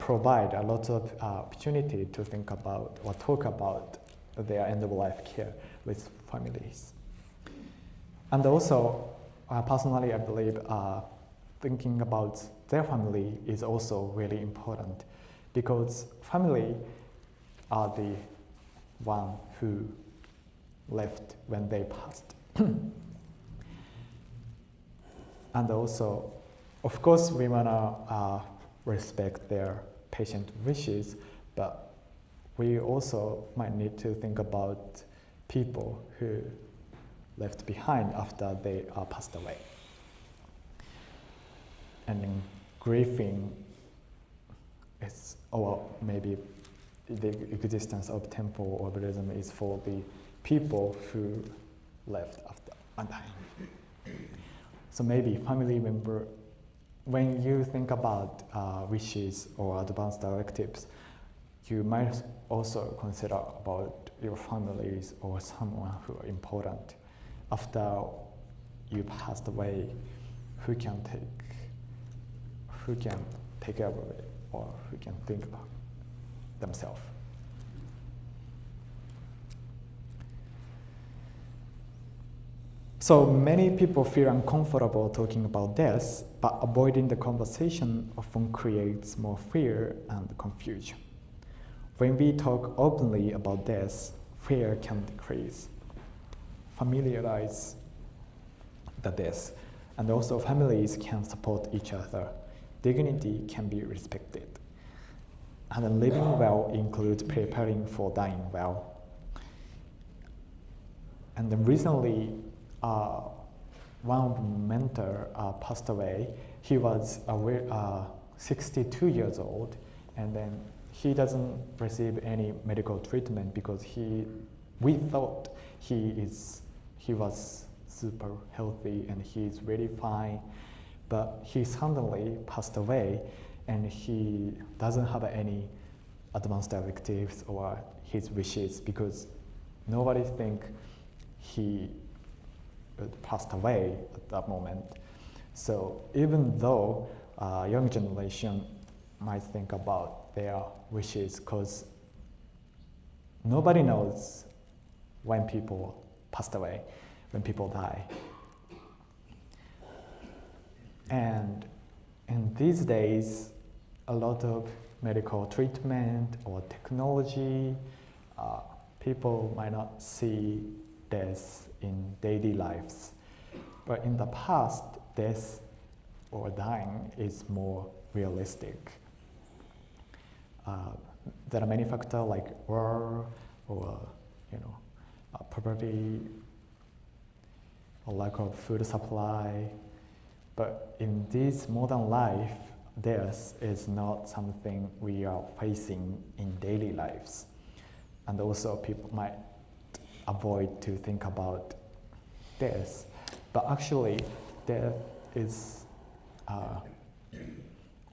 provide a lot of opportunity to think about or talk about their end of life care with families. And also, personally, I believe thinking about their family is also really important, because family are the one who left when they passed. And also, of course, we wanna respect their patient wishes, but we also might need to think about people who left behind after they are passed away. And in grieving is, or maybe the existence of temple or Buddhism is for the people who left after dying. So maybe family member, when you think about wishes or advanced directives, you might also consider about your families or someone who are important. After you passed away, who can take care of it, or who can think about themselves. So many people feel uncomfortable talking about this, but avoiding the conversation often creates more fear and confusion. When we talk openly about this, fear can decrease. Familiarize the death, and also families can support each other. Dignity can be respected. And living well includes preparing for dying well. And then recently, one mentor passed away. He was 62 years old, and then he doesn't receive any medical treatment because we thought he was super healthy and he's really fine, but he suddenly passed away, and he doesn't have any advanced directives or his wishes because nobody think he passed away at that moment. So even though young generation might think about their wishes, because nobody knows when people passed away, when people die. And in these days, a lot of medical treatment or technology, people might not see death in daily lives. But in the past, death or dying is more realistic. There are many factors like war or poverty, a lack of food supply. But in this modern life, death is not something we are facing in daily lives. And also people might avoid to think about death. But actually, death is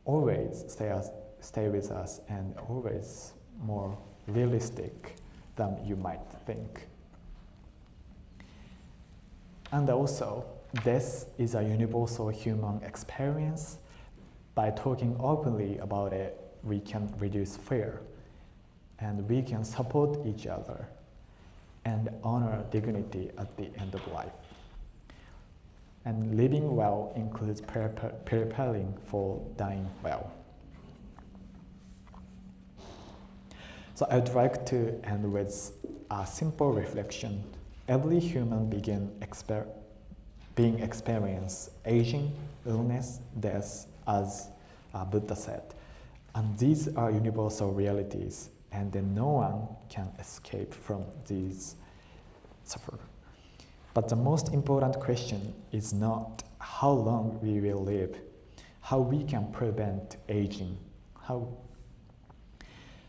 always stay with us and always more realistic than you might think. And also, death is a universal human experience. By talking openly about it, we can reduce fear, and we can support each other and honor dignity at the end of life. And living well includes preparing for dying well. So I'd like to end with a simple reflection. Every human being experience aging, illness, death, as Buddha said. And these are universal realities, and then no one can escape from these suffer. But the most important question is not how long we will live, how we can prevent aging.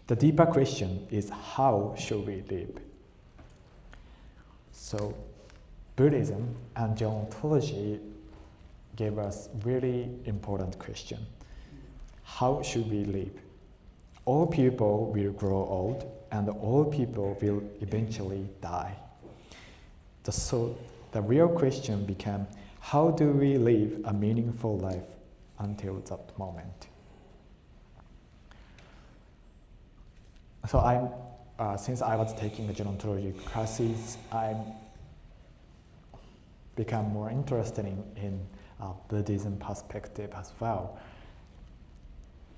The deeper question is how should we live? So Buddhism and Gerontology gave us really important question. How should we live? All people will grow old, and all people will eventually die. So the real question became, how do we live a meaningful life until that moment? So since I was taking the gerontology classes, I become more interested in Buddhism perspective as well.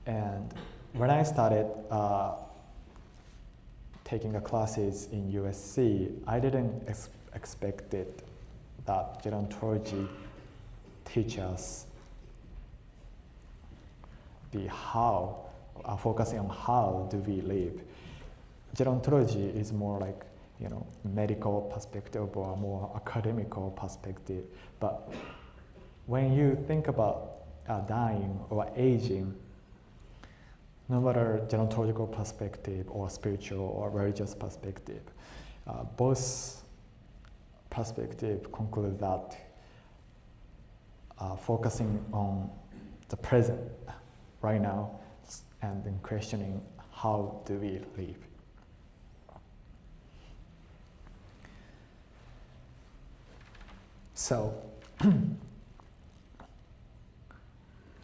And when I started taking the classes in USC, I didn't expect it that gerontology teach us the how, focusing on how do we live. Gerontology is more like medical perspective or more academical perspective. But when you think about dying or aging, no matter gerontological perspective or spiritual or religious perspective, both perspectives conclude that focusing on the present right now and then questioning how do we live. So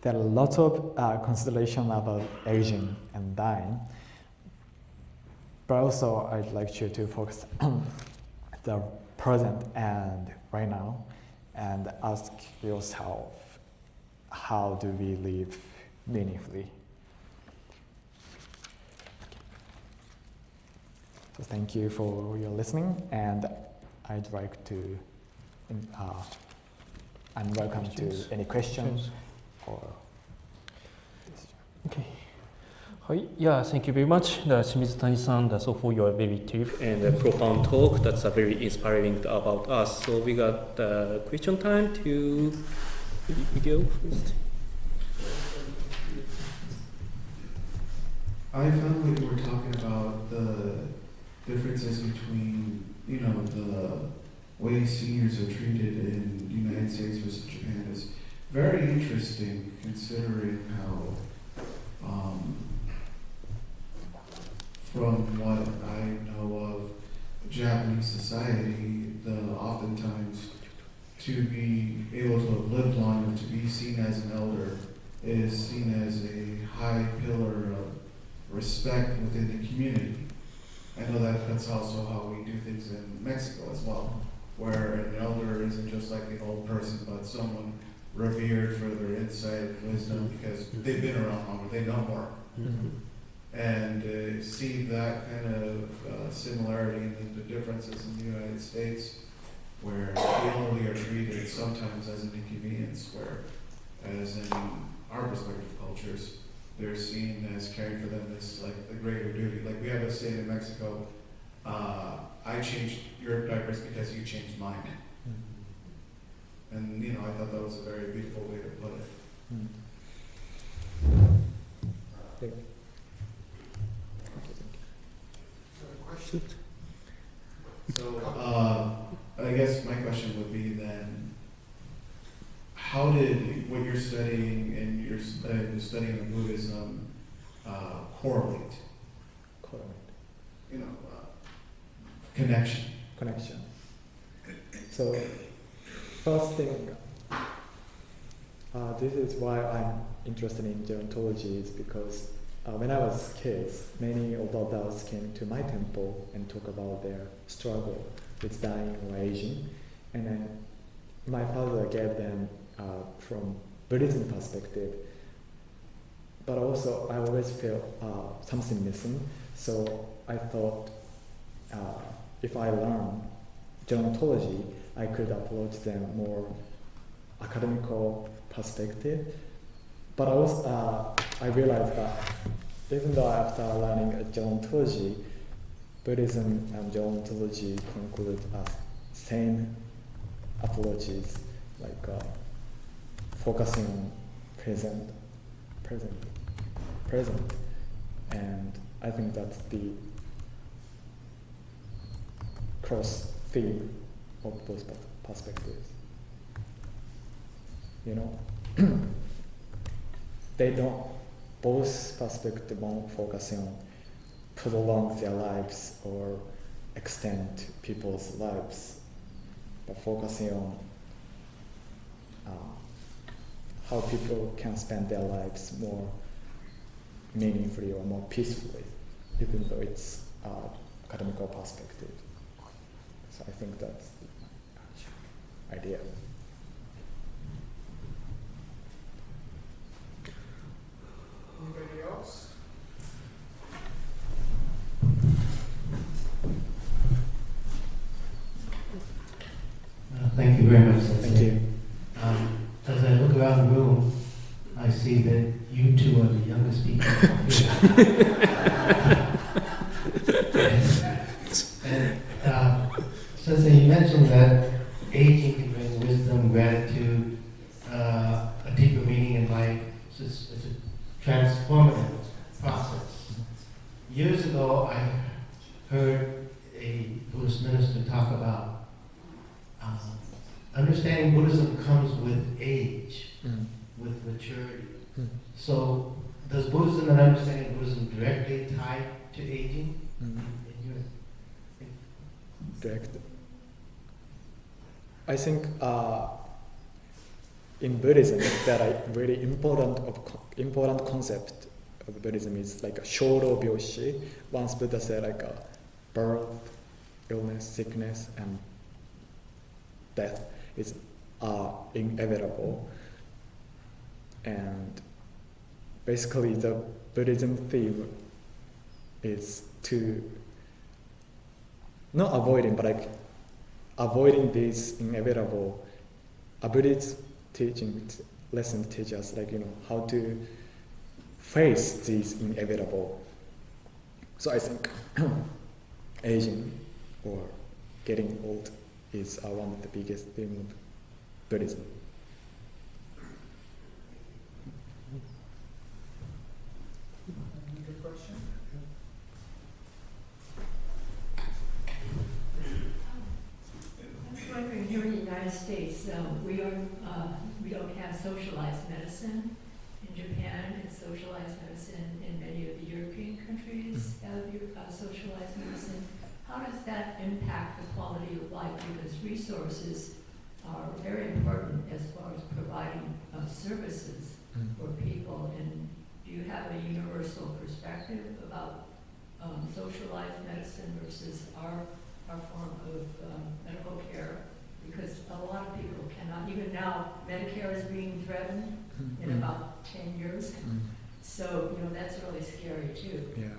there are lots of consideration about aging and dying, but also I'd like you to focus on the present and right now and ask yourself, how do we live meaningfully? So thank you for your listening, and I'd like to I'm welcome to any questions or Okay. Yeah, thank you very much, Shimizutani-san, so for your very deep and profound talk. That's very inspiring about us. So we got question time to go first. I found when you were talking about the differences between, the way seniors are treated in the United States versus Japan is very interesting, considering how, from what I know of Japanese society, oftentimes to be able to have lived long enough to be seen as an elder is seen as a high pillar of respect within the community. I know that's also how we do things in Mexico as well, where an elder isn't just like an old person, but someone revered for their insight and wisdom because they've been around longer, they know more. Mm-hmm. And see that kind of similarity in the differences in the United States, where the elderly are treated sometimes as an inconvenience, where as in our respective cultures, they're seen as caring for them as like a greater duty. Like we have a saying in Mexico, I changed your diapers because you changed mine. And you know, I thought that was a very beautiful way to put it. Thank you. So, I guess my question would be then, how did what you're studying and your studying of Buddhism correlate? Correct. You know, connection. Connection. So, first thing, this is why I'm interested in gerontology, is because when I was kids, many of adults came to my temple and talk about their struggle with dying or aging, and then my father gave them from Buddhism perspective, but also I always feel something missing. So I thought if I learn gerontology, I could approach them more academical perspective. But also I realized that even though after learning gerontology, Buddhism and gerontology conclude as same approaches, like focusing on present, and I think that's the cross theme of those perspectives. You know, they don't. Both perspectives won't focus on prolong their lives or extend people's lives, but focusing on how people can spend their lives more meaningfully or more peacefully, even though it's academical perspective. So I think that's the idea. Anybody else? Thank you very much, Sensei. Thank you. As I look around the room, I see that you two are the youngest people here. Sensei, you mentioned that aging can bring wisdom, gratitude, a deeper meaning in life. It's a transformative process. Years ago, I heard a Buddhist minister talk about understanding Buddhism comes with age, with maturity. So, does Buddhism and understanding Buddhism directly tie to aging? Direct. I think in Buddhism, that a really important concept of Buddhism is like a shoro byoshi. Once Buddha said like a birth, illness, sickness, and death is inevitable. And basically the Buddhism theme is to not avoiding, but like avoiding these inevitable. A Buddhist teaching lesson teach us like, you know, how to face these inevitable. So I think aging or getting old is one of the biggest themes of Buddhism. Good question. I was wondering, here in the United States, we don't have socialized medicine. In Japan, it's socialized medicine. In many of the European countries have socialized medicine. How does that impact the quality of life? Because resources are very important as far as providing services for people. And do you have a universal perspective about socialized medicine versus our form of medical care? Because a lot of people cannot, even now, Medicare is being threatened in about 10 years. So, you know, that's really scary too. Yeah.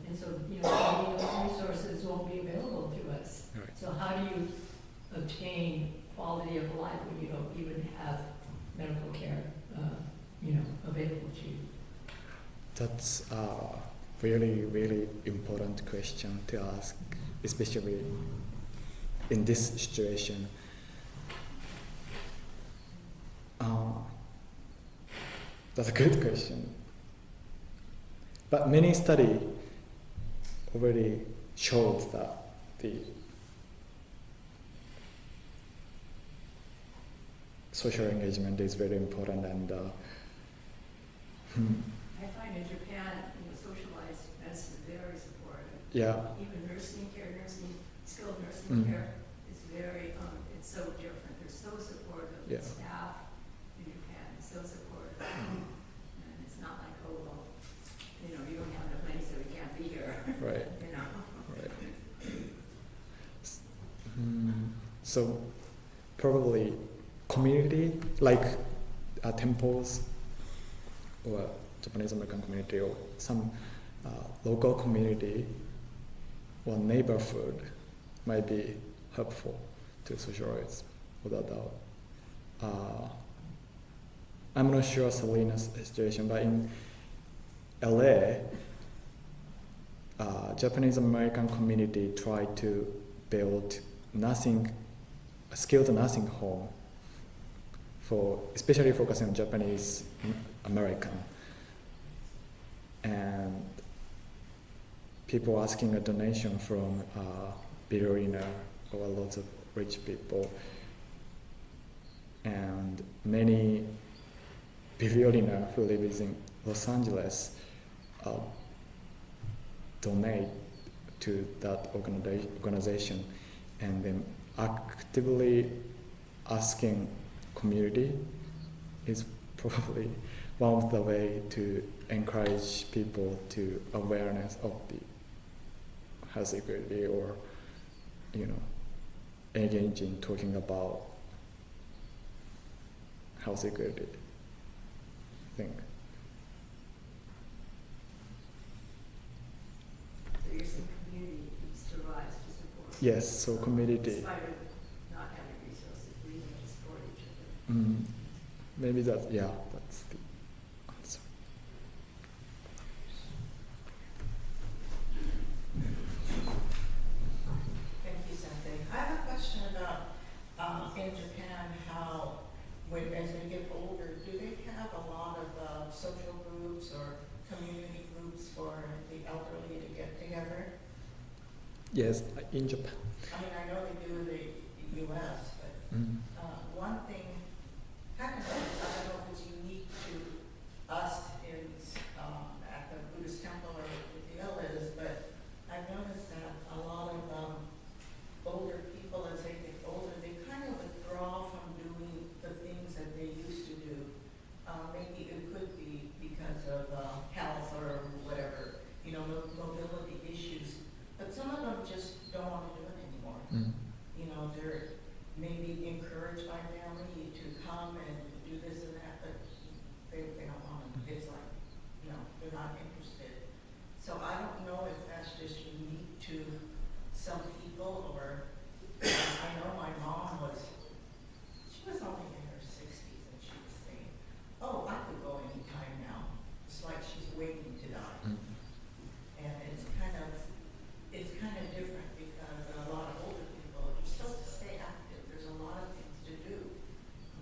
And so, you know, those resources won't be available to us. Right. So how do you obtain quality of life when you don't even have medical care available to you? That's a really, really important question to ask, especially in this situation. That's a good question. But many studies already showed that the social engagement is very important, and I find in Japan, socialized medicine is very supportive. yeah, Even skilled nursing Mm. care is very, it's so different. They're so supportive. Yeah. The staff in Japan is so supportive. And it's not like, oh, well, you don't have enough money, so we can't be here. right. You know. Right. So probably community like temples or Japanese American community or some local community or neighborhood might be helpful to socialize without doubt. I'm not sure Salinas situation, but in LA, Japanese American community tried to build a skilled nursing home for especially focusing on Japanese American, and people asking a donation from billionaire or lots of rich people, and many billionaire who live in Los Angeles donate to that organization, and then actively asking community is probably one of the way to encourage people to awareness of the health equity, or engage in talking about health equity thing. So you're saying community needs to rise to support. Yes, so community. In spite of not having resources, we need to support each other. Maybe that's the answer. Thank you, Sensei. I have a question about in Japan, how as they get older, do they have a lot of social groups or community groups for the elderly to get together? Yes, in Japan. I mean, I know they do in the U.S., but one thing, kind of, I don't know if it's unique to us at the Buddhist Temple or what the deal is, but I've noticed that a lot of older people, as they get older, they kind of withdraw from doing the things that they used to do. Maybe it could be because of health or whatever, mobility issues. But some of them just don't want to do it anymore. They're maybe encouraged by family to come and do this and that, but they don't want to. It's like, they're not interested. So I don't know if that's just unique to some people, or I know my mom she was only in her 60s, and she was saying, oh, I could go anytime now. It's like she's waiting to die. And it's kind of different, because a lot of older people are still to stay active. There's a lot of things to do.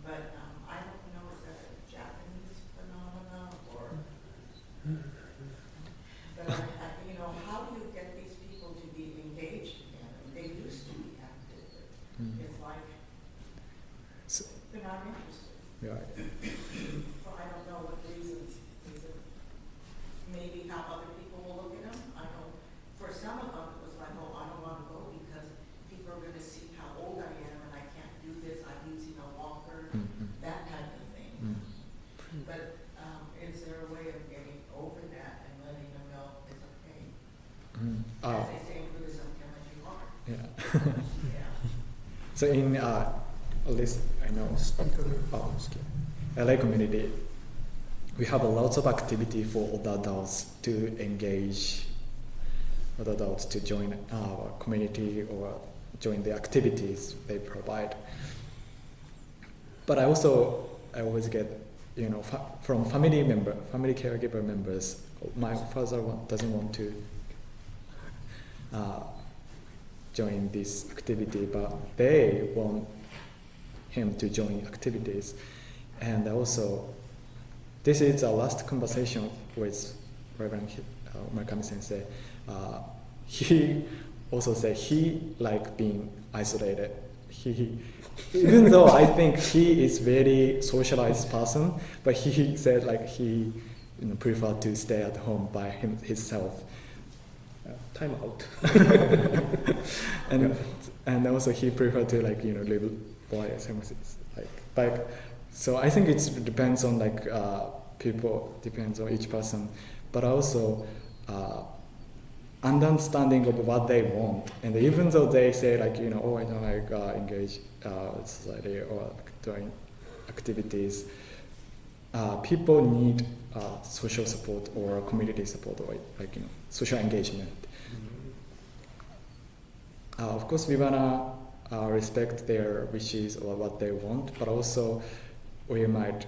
But I don't know if that's a Japanese phenomenon or. But how do you get these people to be engaged again? I mean, they used to be active. But it's like they're not interested. Yeah. So I don't know what reasons. Is it maybe how other people will look at them? I know for some of them it was like, oh, I don't want to go because people are going to see how old I am and I can't do this. I'm using a walker, that type of thing. But is there a way of getting over that and letting them know it's okay? As they say in Buddhism, come as you are. Yeah. Yeah. So in at least I know LA community, we have lots of activity for older adults to engage, older adults to join our community or join the activities they provide. But I always get from family caregiver members, my father doesn't want to join this activity, but they want him to join activities. And also, this is our last conversation with Reverend Murakami Sensei. He also said he like being isolated. Even though I think he is very socialized person, but he said like he preferred to stay at home by himself. Time out. and also he preferred to live by himself. So I think it depends on people, depends on each person, but also understanding of what they want. And even though they say I don't engage society or doing activities, people need social support or community support or social engagement. Of course, we wanna respect their wishes or what they want, but also it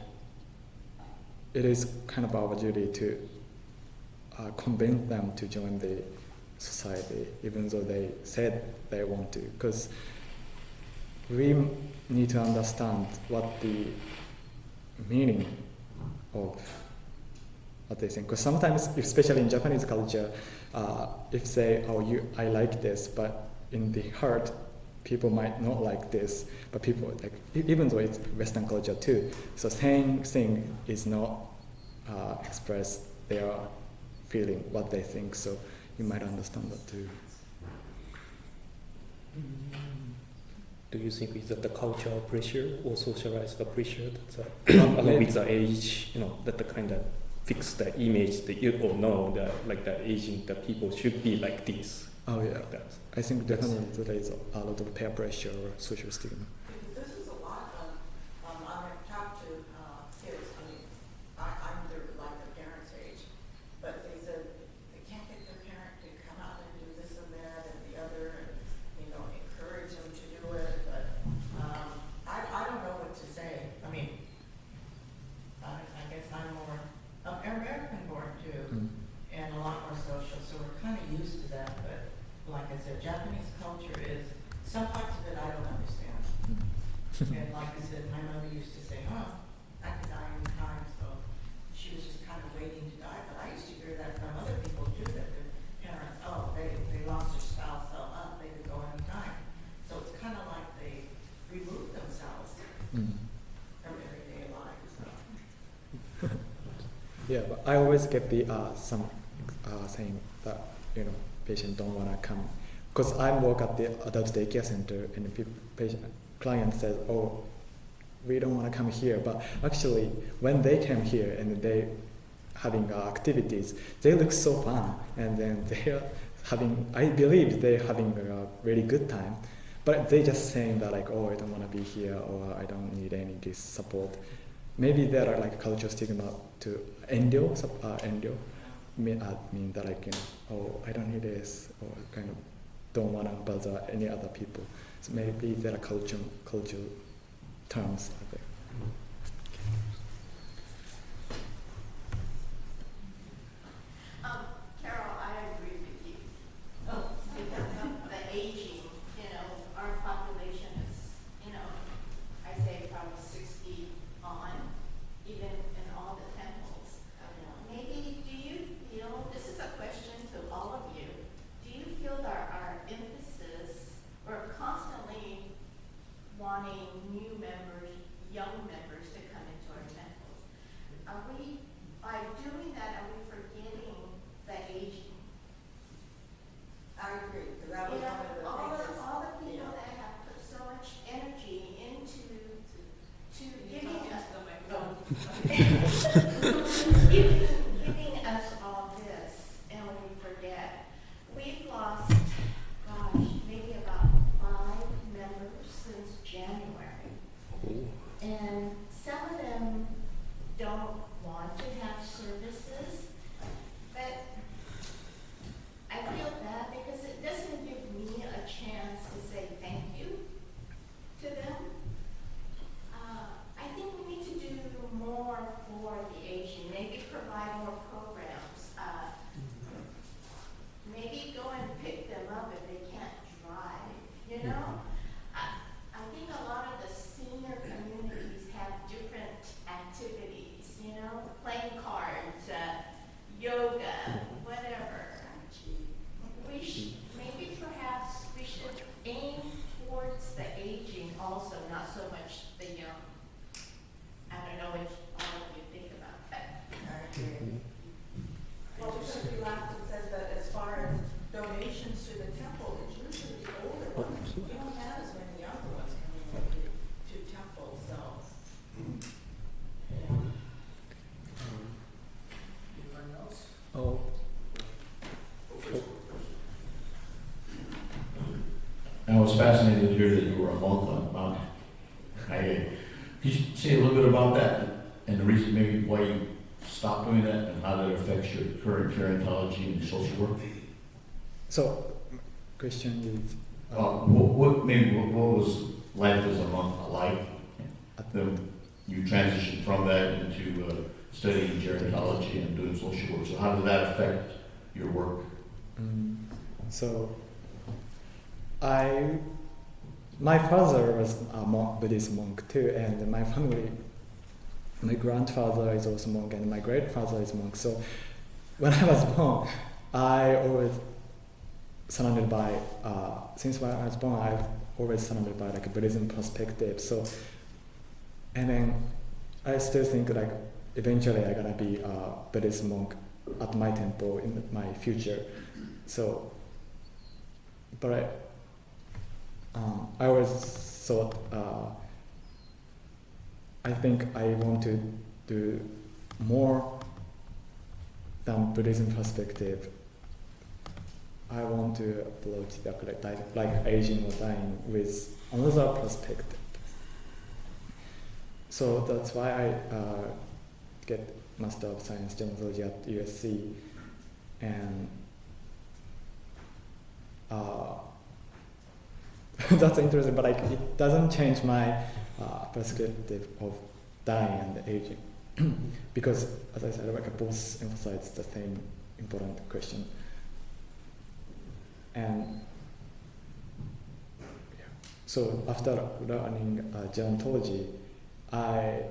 is kind of our duty to convince them to join the society, even though they said they want to, because we need to understand what the meaning of what they think. Because sometimes, especially in Japanese culture, if say, I like this, but in the heart, people might not like this, but people even though it's Western culture too, so same thing is not express their feeling, what they think, so you might understand that too. Do you think is that the cultural pressure or socialized pressure that along with the age, that the kind of fix the image that you all know that the aging, the people should be like this? Oh yeah, I think definitely there is a lot of peer pressure or social stigma. This is a lot of, I've talked to kids, I'm their parents' age, but they said they can't get their parent to come out and do this and that and the other, and encourage them to do it, but I don't know what to say. I mean, I guess I'm more American born too, and a lot more social, so we're kind of used to that, but like I said, Japanese culture is, some parts of it I don't understand. And like I said, my mother used to say, I could die any time, so she was just kind of waiting to die. But I used to hear that from other people too, that their parents, they lost their spouse, so they could go any time. So it's kind of like they remove themselves from everyday life. So. Yeah, but I always get the some saying that patient don't want to come, because I work at the adult daycare center and the client says, we don't want to come here, but actually when they came here and they having activities, they look so fun, and then they're having, I believe they're having a really good time, but they just saying that I don't want to be here, or I don't need any this support. Maybe there are cultural stigma to endio mean that I don't need this, or kind of don't want to bother any other people. So maybe there are cultural terms out there. Carol, I agree with you. Because of the aging, our population is, I say probably 60 on, even in all the temples. Maybe, do you feel, this is a question to all of you, do you feel that our emphasis, we're constantly wanting new members, young members to come into our temples? Are we, by doing that, are we forgetting the aging? I agree, because that was one of the things. All the people that have put so much energy into giving us giving us all this, and we forget. We've lost, maybe about 5 members since January. And some of them don't want to have services, but I feel bad because it doesn't give me a chance to say thank you to them. I think we need to do more to the temple, it's usually the older ones. We don't have as many younger ones coming to temple, so. Yeah. Anything else? Oh, I was fascinated to hear that you were a monk on Mount Could you say a little bit about that and the reason maybe why you stopped doing that and how that affects your current gerontology and social work? So, question is. What was life as a monk like? Then you transitioned from that into studying gerontology and doing social work. So how did that affect your work? So, my father was a Buddhist monk too, and my family, my grandfather is also monk, and my great father is monk. So, when I was born, I always surrounded by, since when I was born, I always surrounded by like a Buddhism perspective. So, and then I still think like eventually I'm gonna be a Buddhist monk at my temple in my future. So, but I always thought, I think I want to do more than Buddhism perspective. I want to approach like aging or dying with another perspective. So that's why I get Master of Science Gerontology at USC, and that's interesting, but like it doesn't change my perspective of dying and aging, because as I said, like both emphasize the same important question. And so after learning gerontology, I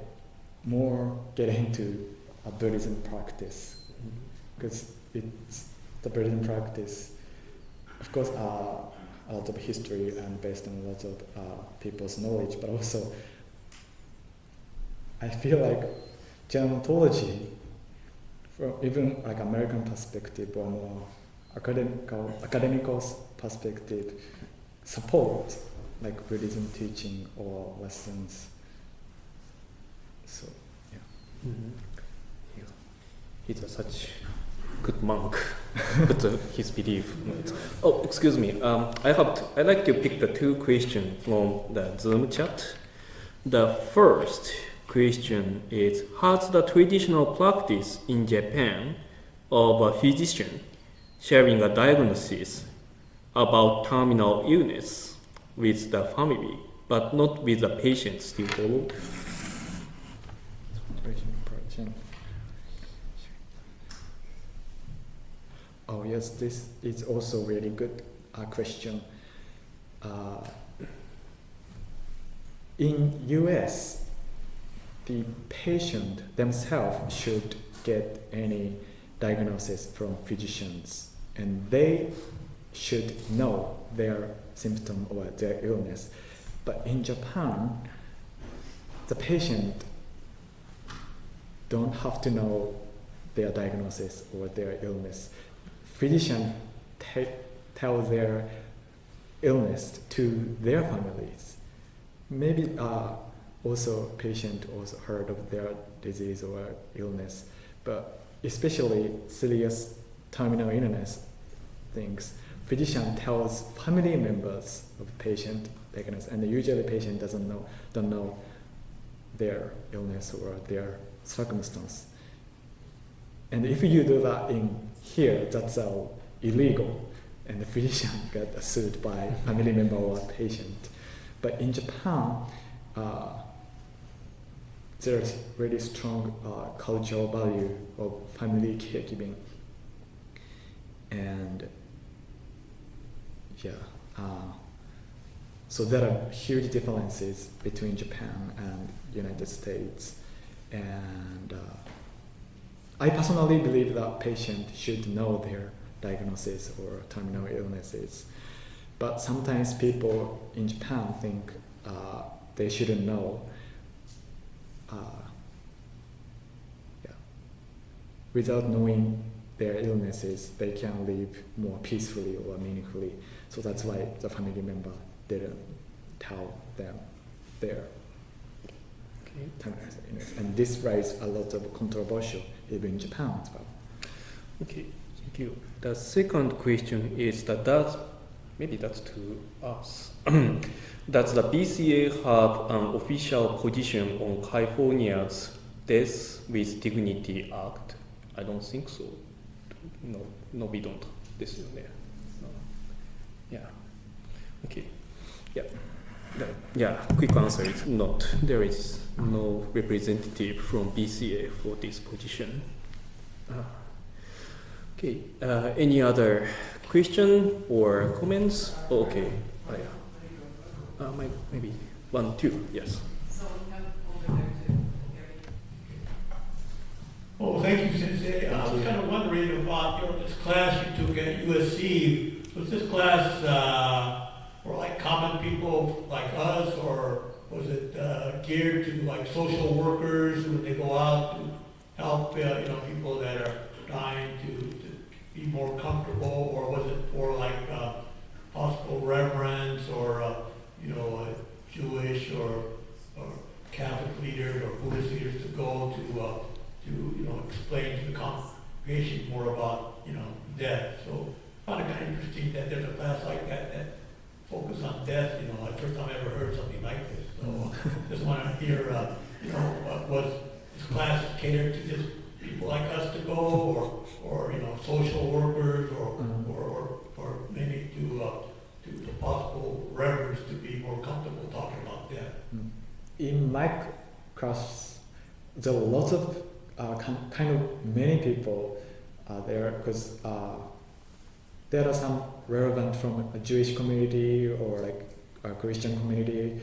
more get into a Buddhism practice, because it's the Buddhism practice, of course, a lot of history and based on lots of people's knowledge, but also I feel like gerontology, from even like American perspective or more academical perspective, support like Buddhism teaching or lessons. So yeah. Yeah. He's such good monk, but his belief. Oh, excuse me. I like to pick the two questions from the Zoom chat. The first question is: how's the traditional practice in Japan of a physician sharing a diagnosis about terminal illness with the family, but not with the patient still follow? Oh yes, this is also really good question. In US, the patient themselves should get any diagnosis from physicians, and they should know their symptom or their illness. But in Japan, the patient don't have to know their diagnosis or their illness. Physician tell their illness to their families. Maybe also patient also heard of their disease or illness, but especially serious terminal illness things, physician tells family members of patient diagnosis, and usually patient don't know their illness or their circumstance. And if you do that in here, that's illegal, and the physician got sued by family member or patient. But in Japan, there's really strong cultural value of family caregiving, and so there are huge differences between Japan and United States, and I personally believe that patients should know their diagnosis or terminal illnesses, but sometimes people in Japan think they shouldn't know. Without knowing their illnesses, they can live more peacefully or meaningfully. So that's why the family member didn't tell them their terminal illness. And this raised a lot of controversial even in Japan as well. Okay, thank you. The second question is that maybe that's to us. Does the BCA have an official position on California's Death with Dignity Act? I don't think so. No, we don't. This is there. No. Yeah. Okay. Yeah. Yeah. Quick answer is not. There is no representative from BCA for this position. Okay. Any other question or comments? Okay. Maybe 1, 2. Yes. So we have over there too. Oh, thank you, Sensei. I was kind of wondering about this class you took at USC. Was this class for like common people like us, or was it geared to like social workers when they go out to help people that are dying to be more comfortable, or was it for like hospital reverends or Jewish or Catholic leaders or Buddhist leaders to go to explain to the congregation more about death? So I found it kind of interesting that there's a class like that focuses on death. Like first time I ever heard something like this. So just want to hear was this class catered to just people like us to go, or social workers, or maybe to possible reverends to be more comfortable talking about death. In my class, there are lots of kind of many people there, because there are some relevant from a Jewish community or like a Christian community,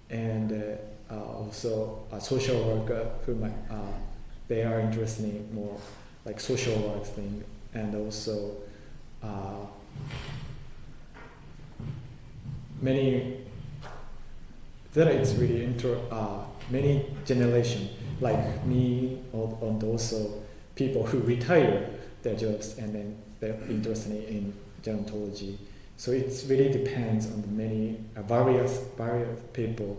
and also a social worker who might, they are interested in more like social work thing, and also many. There is really many generation like me, and also people who retire their jobs and then they're interested in gerontology. So it really depends on the many various people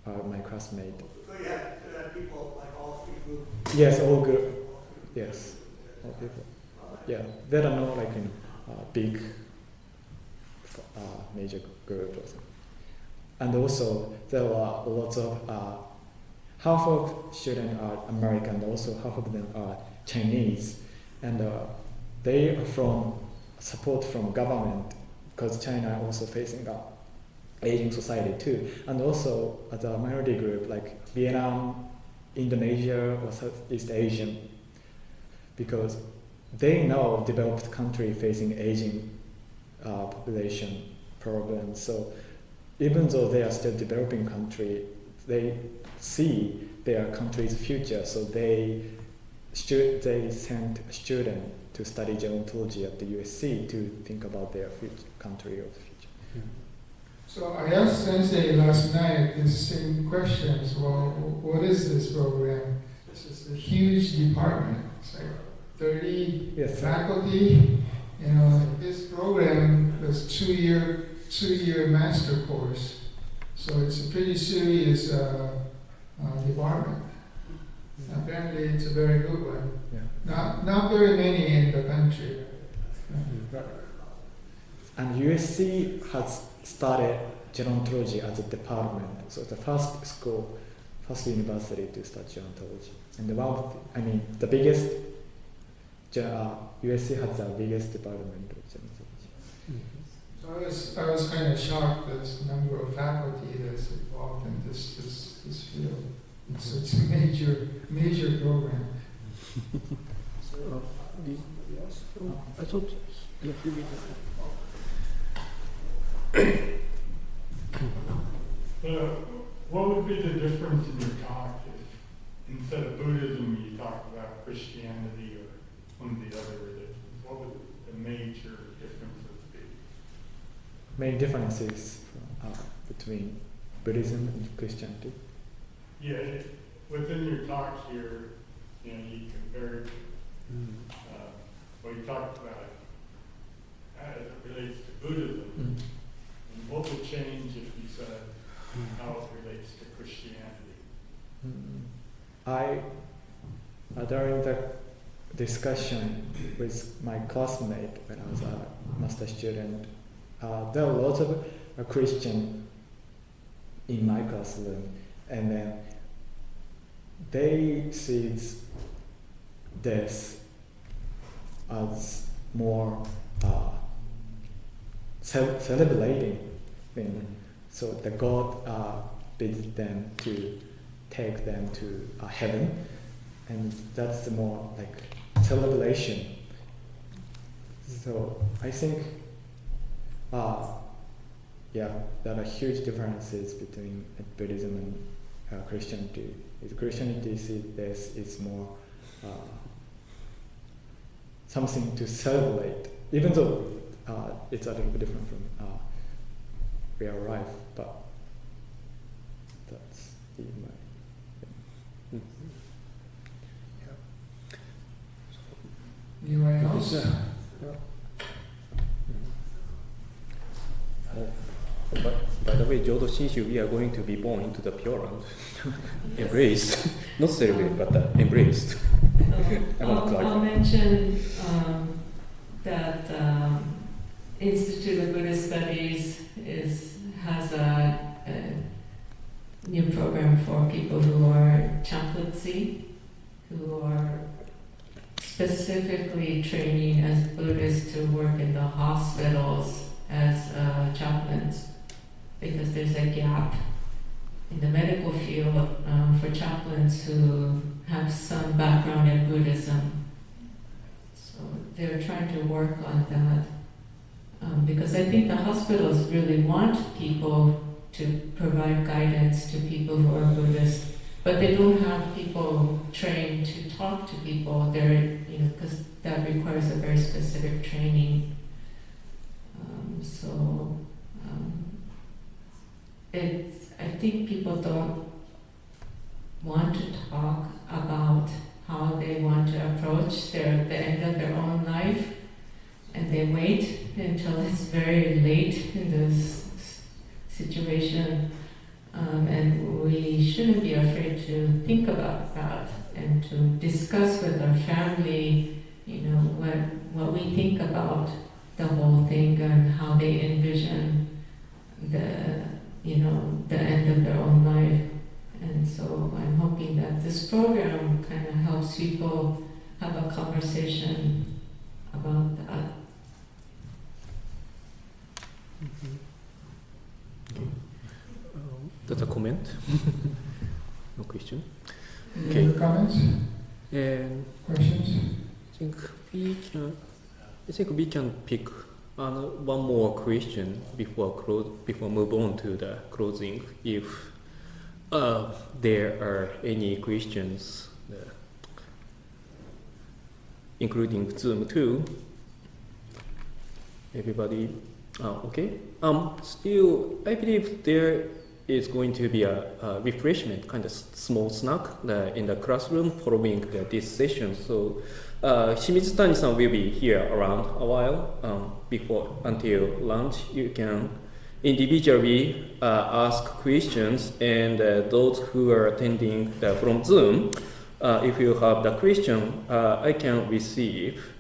are my classmates. So you have people like all three groups? Yes, all group. Yes, all people. Yeah, there are no like big major group or something. And also there are lots of half of students are American, also half of them are Chinese, and they are from support from government, because China also facing a aging society too, and also as a minority group like Vietnam, Indonesia, or Southeast Asian, because they know developed country facing aging population problems. So even though they are still developing country, they see their country's future, so they send a student to study gerontology at the USC to think about their future, country of the future. So I asked Sensei last night the same questions. Well, what is this program? This is a huge department. It's like 30 faculty. This program was two-year master course. So it's a pretty serious department. Apparently it's a very good one. Yeah. Not very many in the country. Right. And USC has started gerontology as a department. So it's the first university to start gerontology. And the biggest, USC has the biggest department of gerontology. So I was kind of shocked at the number of faculty that's involved in this field. It's a major program. I thought, what would be the difference in your talk if instead of Buddhism you talked about Christianity or one of the other religions? What would the major differences be? Main differences between Buddhism and Christianity? Yeah, within your talk here, you compared well, you talked about it as it relates to Buddhism. And what would change if you said how it relates to Christianity? During the discussion with my classmate when I was a master student, there were lots of Christian in my classroom, and then they see this as more celebrating thing. So the God bids them to take them to heaven, and that's more like celebration. So I think, there are huge differences between Buddhism and Christianity. Christianity sees this is more something to celebrate, even though it's a little bit different from real life, but that's my. Anyone else? By the way, Jodo Shinshu, we are going to be born into the Pure Land. Embraced. Not celebrated, but embraced. I want to clarify. I'll mention that Institute of Buddhist Studies has a new program for people who are chaplaincy, who are specifically training as Buddhists to work in the hospitals as chaplains, because there's a gap in the medical field for chaplains who have some background in Buddhism. So they're trying to work on that, because I think the hospitals really want people to provide guidance to people who are Buddhist, but they don't have people trained to talk to people. They're, because that requires a very specific training. I think people don't want to talk about how they want to approach the end of their own life, and they wait until it's very late in this situation. And we shouldn't be afraid to think about that and to discuss with our family, what we think about the whole thing and how they envision the end of their own life. And so I'm hoping that this program kind of helps people have a conversation about that. That's a comment? No question? Any other comments? Questions? I think we can pick one more question before move on to the closing. If there are any questions, including Zoom too. Everybody, okay. Still, I believe there is going to be a refreshment, kind of small snack in the classroom following this session. So Shimizutani-san will be here around a while until lunch. You can individually ask questions, and those who are attending from Zoom, if you have the question, I can receive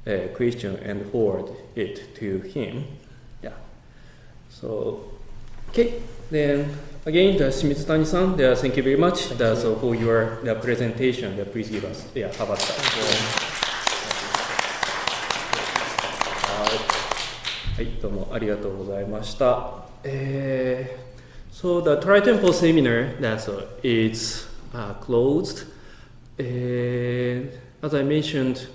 a question and forward it to him. Yeah. So, okay. Then again, Shimizutani-san, thank you very much for your presentation. Please give us how about that? So the Tri-Temple seminar is closed. As I mentioned,